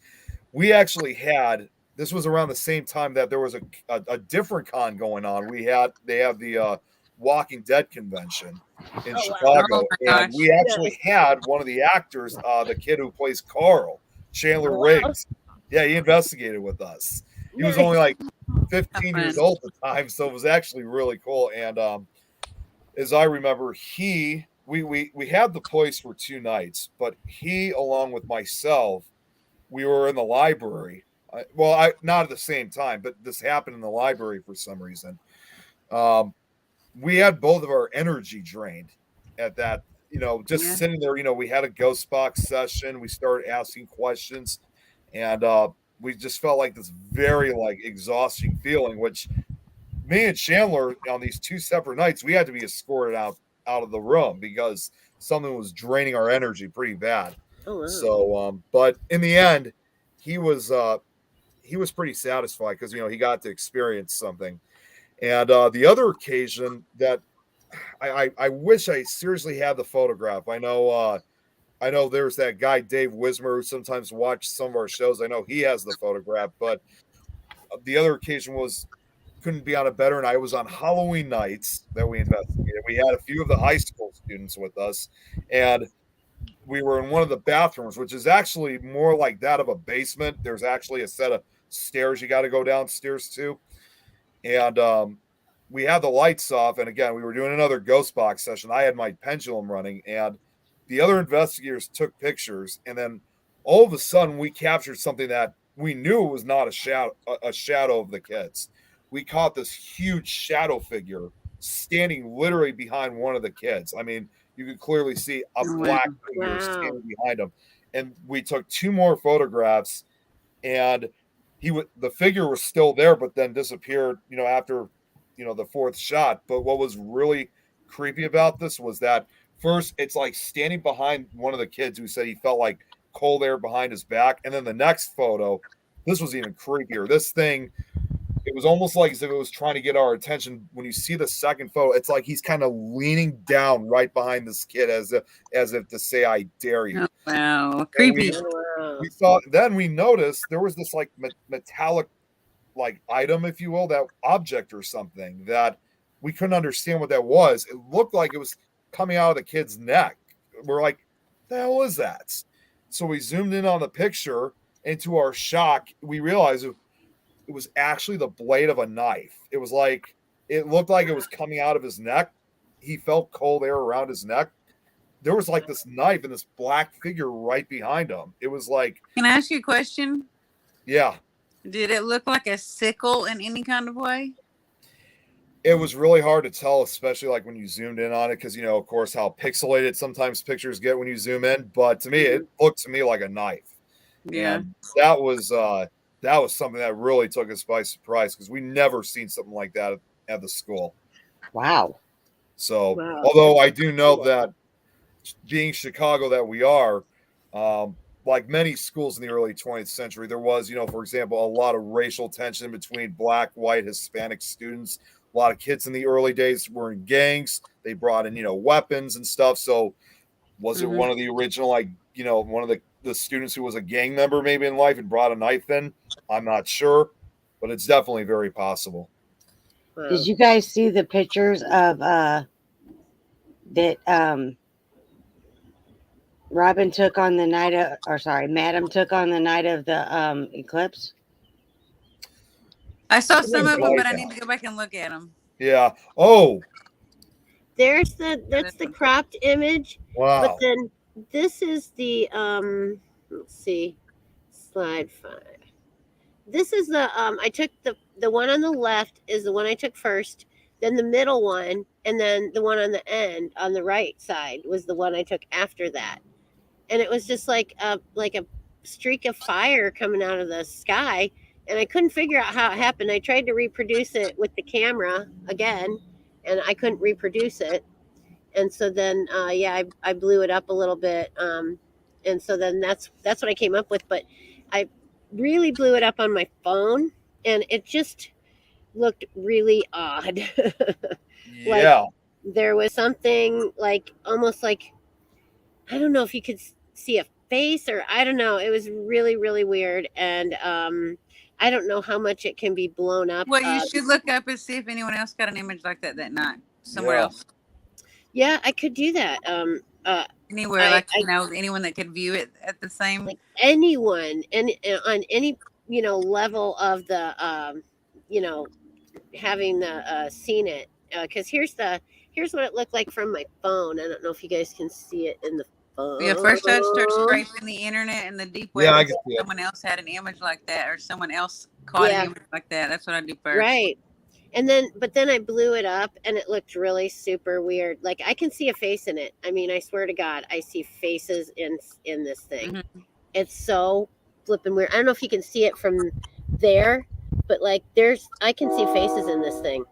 Speaker 3: we actually had, this was around the same time that there was a different con going on. They have the Walking Dead convention in Chicago.
Speaker 4: Oh my
Speaker 3: And we actually had one of the actors, the kid who plays Carl, Chandler Riggs. Yeah, he investigated with us. He was only like 15 years old at the time, so it was actually really cool. And as I remember, we had the place for 2 nights, but he, along with myself, we were in the library. Not at the same time, but this happened in the library for some reason. We had both of our energy drained at that. Sitting there, we had a ghost box session. We started asking questions, and we just felt like this very like exhausting feeling, which me and Chandler on these two separate nights, we had to be escorted out of the room because something was draining our energy pretty bad.
Speaker 1: Oh wow.
Speaker 3: So, but in the end, he was pretty satisfied because he got to experience something. And the other occasion that I wish I seriously had the photograph. I know there's that guy Dave Wismer who sometimes watches some of our shows. I know he has the photograph, but the other occasion was couldn't be on a better night. It was on Halloween nights that we investigated. We had a few of the high school students with us, and we were in one of the bathrooms, which is actually more like that of a basement. There's actually a set of stairs you got to go downstairs to, and we had the lights off. And again, we were doing another ghost box session. I had my pendulum running, and the other investigators took pictures, and then all of a sudden we captured something that we knew was not a shadow of the kids. We caught this huge shadow figure standing literally behind one of the kids. I mean, you could clearly see a black figure standing behind him. And we took two more photographs, and the figure was still there, but then disappeared, after, the fourth shot. But what was really creepy about this was that first, it's like standing behind one of the kids who said he felt like cold air behind his back. And then the next photo, this was even creepier. This thing, it was almost like as if it was trying to get our attention. When you see the second photo, it's like he's kind of leaning down right behind this kid as if to say, "I dare you."
Speaker 4: Oh, wow, creepy.
Speaker 3: We noticed there was this like metallic like item, if you will, that object or something that we couldn't understand what that was. It looked like it was coming out of the kid's neck. We're like, "The hell is that?" So we zoomed in on the picture, and to our shock, we realized it was actually the blade of a knife. It looked like it was coming out of his neck. He felt cold air around his neck. There was like this knife and this black figure right behind him. It was like,
Speaker 4: can I ask you a question?
Speaker 3: Yeah.
Speaker 4: Did it look like a sickle in any kind of way?
Speaker 3: It was really hard to tell, especially like when you zoomed in on it, because of course how pixelated sometimes pictures get when you zoom in. But to me, it looked to me like a knife.
Speaker 4: Yeah,
Speaker 3: and that was something that really took us by surprise because we never seen something like that at the school.
Speaker 2: Wow.
Speaker 3: So, although I do know that being Chicago that we are, like many schools in the early 20th century, there was, for example, a lot of racial tension between black, white, Hispanic students. A lot of kids in the early days were in gangs. They brought in, weapons and stuff. So was it one of the original, like, one of the students who was a gang member maybe in life and brought a knife in? I'm not sure, but it's definitely very possible.
Speaker 2: Did you guys see the pictures of that Robin took on the night of, Madam took on the night of the eclipse?
Speaker 4: I saw some of them, but I need to go back and look at them.
Speaker 3: Yeah. Oh,
Speaker 1: that's the cropped image.
Speaker 3: Wow.
Speaker 1: But then this is the let's see, slide 5. This is the I took the one on the left is the one I took first, then the middle one, and then the one on the end on the right side was the one I took after that. And it was just like a streak of fire coming out of the sky, and I couldn't figure out how it happened. I tried to reproduce it with the camera again, and I couldn't reproduce it. And so then I blew it up a little bit, and so then that's what I came up with. But I really blew it up on my phone, and it just looked really odd.
Speaker 3: Yeah.
Speaker 1: Like there was something like almost like, I don't know if you could see a face, or I don't know. It was really, really weird. And I don't know how much it can be blown up.
Speaker 4: Well, you should look up and see if anyone else got an image like that night somewhere else.
Speaker 1: Yeah, I could do that.
Speaker 4: Anywhere, anyone that could view it at the same.
Speaker 1: Like anyone, and on any level of the having seen it. Because here's what it looked like from my phone. I don't know if you guys can see it in the phone.
Speaker 4: Yeah, first I started scraping the internet and the deep web.
Speaker 3: Yeah, I can see it.
Speaker 4: Someone else had an image like that, or someone else caught an image like that. That's what I do first.
Speaker 1: Right. And then I blew it up, and it looked really super weird. Like I can see a face in it. I mean, I swear to God, I see faces in this thing.
Speaker 4: Mm-hmm.
Speaker 1: It's so flipping weird. I don't know if you can see it from there, but like I can see faces in this thing.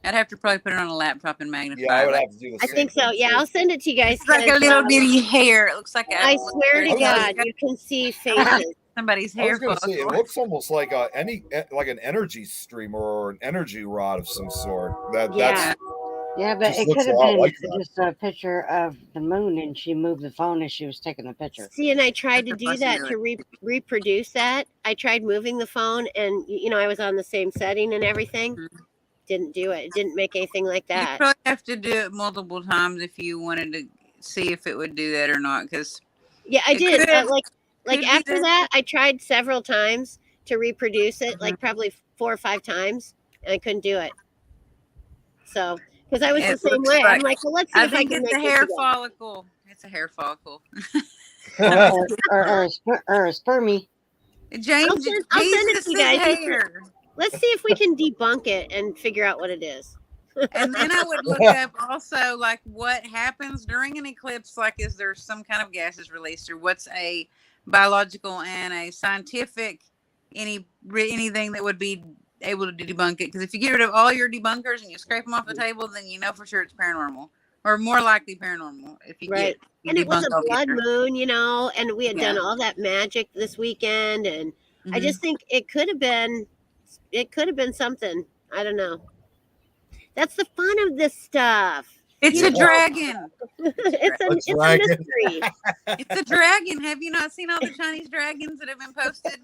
Speaker 4: I'd have to probably put it on a laptop and magnify
Speaker 3: Yeah, I
Speaker 4: it.
Speaker 3: would
Speaker 4: Like,
Speaker 3: have to do the
Speaker 1: I
Speaker 3: same
Speaker 1: think so.
Speaker 3: thing,
Speaker 1: Yeah,
Speaker 3: too.
Speaker 1: I'll send it to you guys.
Speaker 4: it's like a
Speaker 1: 'cause,
Speaker 4: little bitty hair. It looks like
Speaker 1: I swear to
Speaker 3: I was
Speaker 1: God,
Speaker 3: gonna-
Speaker 1: you can see faces.
Speaker 4: somebody's
Speaker 3: I
Speaker 4: hair
Speaker 3: was going to say, it
Speaker 4: follicle.
Speaker 3: looks almost like like an energy stream or an energy rod of some sort.
Speaker 1: Yeah.
Speaker 2: Yeah, but
Speaker 3: Just
Speaker 2: it
Speaker 3: looks
Speaker 2: could
Speaker 3: a
Speaker 2: have
Speaker 3: lot
Speaker 2: been
Speaker 3: like that.
Speaker 2: just a picture of the moon, and she moved the phone as she was taking the picture.
Speaker 1: See, and I tried to
Speaker 4: That's a
Speaker 1: do that to reproduce that. I tried moving the phone, and I was on the same setting and everything.
Speaker 4: Mhm.
Speaker 1: Didn't do it. It didn't make anything like
Speaker 4: You
Speaker 1: that.
Speaker 4: probably have to do it multiple times if you wanted to see if it would do that or not. Because
Speaker 1: Yeah, I
Speaker 4: it
Speaker 1: did.
Speaker 4: could
Speaker 1: Like
Speaker 4: be
Speaker 1: after
Speaker 4: that-
Speaker 1: that, I tried several times to reproduce it, like
Speaker 4: Mhm.
Speaker 1: probably 4 or 5 times, and I couldn't do it. So, because I was the
Speaker 4: It
Speaker 1: same
Speaker 4: looks
Speaker 1: way, I'm
Speaker 4: like-
Speaker 1: like, well, let's see
Speaker 4: I
Speaker 1: if I
Speaker 4: think
Speaker 1: can
Speaker 4: it's
Speaker 1: make
Speaker 4: a
Speaker 1: this
Speaker 4: hair
Speaker 1: again.
Speaker 4: follicle. It's a hair follicle.
Speaker 2: or a spermie.
Speaker 4: James,
Speaker 1: I'll send it
Speaker 4: Jesus
Speaker 1: to you
Speaker 4: is
Speaker 1: guys.
Speaker 4: hair.
Speaker 1: Let's see if we can debunk it and figure out what it is.
Speaker 4: And then I would look up also like what happens during an eclipse. Like, is there some kind of gases released, or what's a biological and a scientific anything that would be able to debunk it? Because if you get rid of all your debunkers and you scrape them off the table, then you know for sure it's paranormal, or more likely paranormal. If you
Speaker 1: Right.
Speaker 4: you
Speaker 1: And it was
Speaker 4: debunk
Speaker 1: a
Speaker 4: all the
Speaker 1: blood
Speaker 4: others.
Speaker 1: moon, and we had done
Speaker 4: Yeah.
Speaker 1: all that magic this weekend, and I
Speaker 4: Mhm.
Speaker 1: just think it could have been something. I don't know. That's the fun of this stuff.
Speaker 4: It's
Speaker 1: You
Speaker 4: a
Speaker 1: know,
Speaker 4: dragon.
Speaker 1: it's a
Speaker 3: dragon.
Speaker 1: mystery.
Speaker 4: It's a dragon. Have you not seen all the Chinese dragons that have been posted?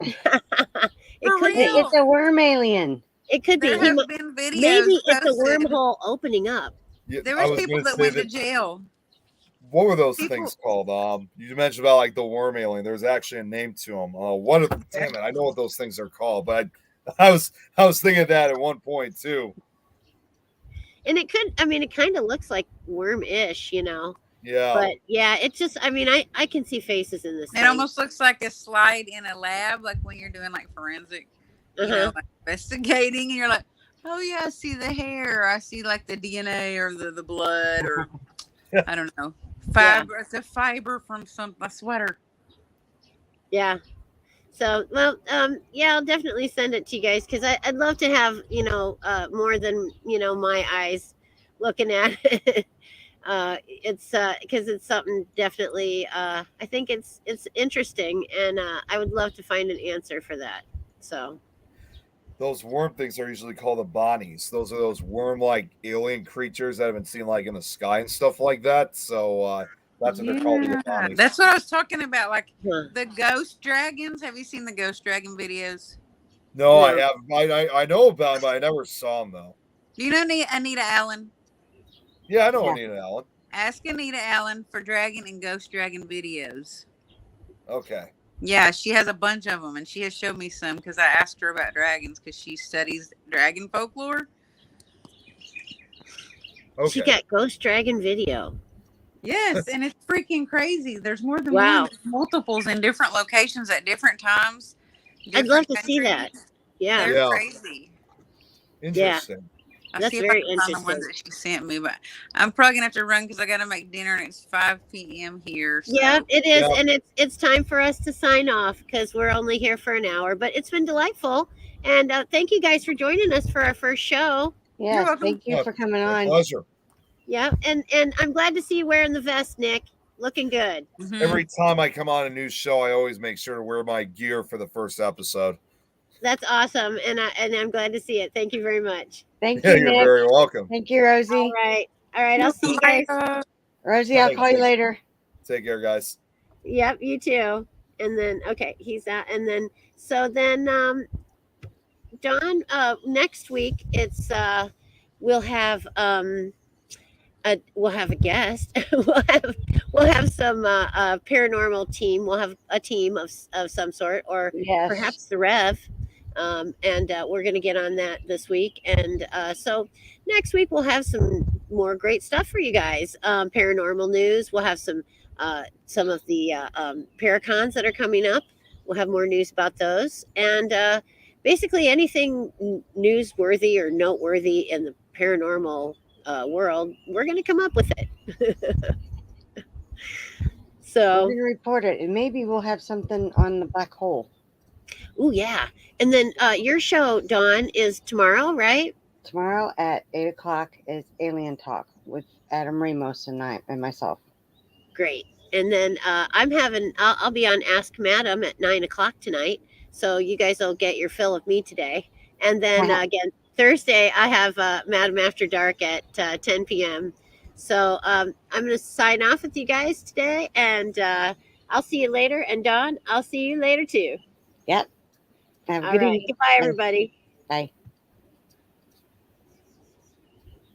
Speaker 1: It
Speaker 4: For
Speaker 1: could
Speaker 4: real.
Speaker 1: be.
Speaker 2: It's a worm alien.
Speaker 1: It could be.
Speaker 4: There
Speaker 1: He
Speaker 4: have
Speaker 1: mu-
Speaker 4: been videos
Speaker 1: Maybe it's a
Speaker 4: posted.
Speaker 1: wormhole opening up.
Speaker 3: Yeah,
Speaker 4: There
Speaker 3: I
Speaker 4: was
Speaker 3: was
Speaker 4: people
Speaker 3: going to
Speaker 4: that
Speaker 3: say
Speaker 4: went to
Speaker 3: that.
Speaker 4: jail.
Speaker 3: What were those
Speaker 4: People-
Speaker 3: things called? You mentioned about like the worm alien. There's actually a name to them. Damn it, I know what those things are called, but I was thinking of that at one point too.
Speaker 1: And it could. I mean, it kind of looks like worm-ish,
Speaker 3: Yeah.
Speaker 1: But yeah, it's just. I mean, I can see faces in this.
Speaker 4: It
Speaker 1: thing.
Speaker 4: almost looks like a slide in a lab, like when you're doing like forensic, like investigating, and you're like, oh yeah, I see the hair, I see like the DNA or the blood, or I don't know, fiber. It's a fiber from a sweater.
Speaker 1: Yeah. So, well, yeah, I'll definitely send it to you guys because I'd love to have, more than, my eyes looking at it. It's because it's something definitely, I think it's interesting, and I would love to find an answer for that. So,
Speaker 3: Those worm things are usually called the bonnies. Those are those worm-like alien creatures that have been seen like in the sky and stuff like that. So that's what they're called, the bonnies.
Speaker 4: That's what I was talking about, like
Speaker 1: huh.
Speaker 4: the ghost dragons. Have you seen the ghost dragon videos?
Speaker 3: No, I
Speaker 1: No.
Speaker 3: have. I know about them, but I never saw them though.
Speaker 4: Do you know Anita Allen?
Speaker 3: Yeah, I know
Speaker 2: Yeah.
Speaker 3: Anita Allen.
Speaker 4: Ask Anita Allen for dragon and ghost dragon videos.
Speaker 3: Okay.
Speaker 4: Yeah, she has a bunch of them, and she has showed me some because I asked her about dragons because she studies dragon folklore.
Speaker 3: Okay.
Speaker 1: She got Ghost Dragon video.
Speaker 4: Yes, and it's freaking crazy. There's more than
Speaker 1: Wow.
Speaker 4: one. There's multiples in different locations at different times.
Speaker 1: I'd love
Speaker 4: different
Speaker 1: to see that.
Speaker 4: countries.
Speaker 1: Yeah.
Speaker 4: They're
Speaker 3: Yeah.
Speaker 4: crazy.
Speaker 3: Interesting.
Speaker 4: I'll
Speaker 1: That's
Speaker 4: see if
Speaker 1: very
Speaker 4: I can find the ones that she sent me, but I'm probably gonna have to run because I gotta make dinner and it's 5 p.m. here. So.
Speaker 1: Yeah, it is,
Speaker 3: Yeah.
Speaker 1: and it's time for us to sign off because we're only here for an hour. But it's been delightful, and thank you guys for joining us for our first show.
Speaker 2: Yes,
Speaker 4: welcome.
Speaker 2: thank you
Speaker 3: Yeah,
Speaker 2: for coming
Speaker 3: My
Speaker 2: on.
Speaker 3: pleasure.
Speaker 1: Yeah, and I'm glad to see you wearing the vest, Nick. Looking good.
Speaker 4: Mhm.
Speaker 3: Every time I come on a new show, I always make sure to wear my gear for the first episode.
Speaker 1: That's awesome, and I'm glad to see it. Thank you very much.
Speaker 2: Thank
Speaker 3: Yeah,
Speaker 2: you,
Speaker 3: you're
Speaker 2: Nick.
Speaker 3: very welcome.
Speaker 2: Thank you, Rosie.
Speaker 1: All right. I'll see you guys.
Speaker 2: Rosie, I'll call you later.
Speaker 3: Take care, guys.
Speaker 1: Yep, you too. And then okay, he's out, and then Don, next week it's we'll have we'll have a guest. we'll have some paranormal team. We'll have a team of some sort, or
Speaker 2: Yes.
Speaker 1: perhaps the Rev. And we're going to get on that this week. And so next week we'll have some more great stuff for you guys. Paranormal news. We'll have some of the Paracons that are coming up. We'll have more news about those. And basically anything newsworthy or noteworthy in the paranormal world, we're going to come up with it. So,
Speaker 2: going to report it, and maybe we'll have something on the black hole
Speaker 1: oh yeah. And then your show, Dawn, is tomorrow, right?
Speaker 2: tomorrow at 8 o'clock. Is Alien Talk with Adam Ramos and myself.
Speaker 1: Great. And then I'll be on Ask Madam at 9 o'clock tonight. So you guys will get your fill of me today. And then again, Thursday, I have Madam After Dark at 10 p.m. So I'm going to sign off with you guys today. And I'll see you later. And Dawn, I'll see you later too.
Speaker 2: Yep. Have a
Speaker 1: All
Speaker 2: good
Speaker 1: right.
Speaker 2: evening.
Speaker 1: Goodbye, everybody.
Speaker 2: Bye.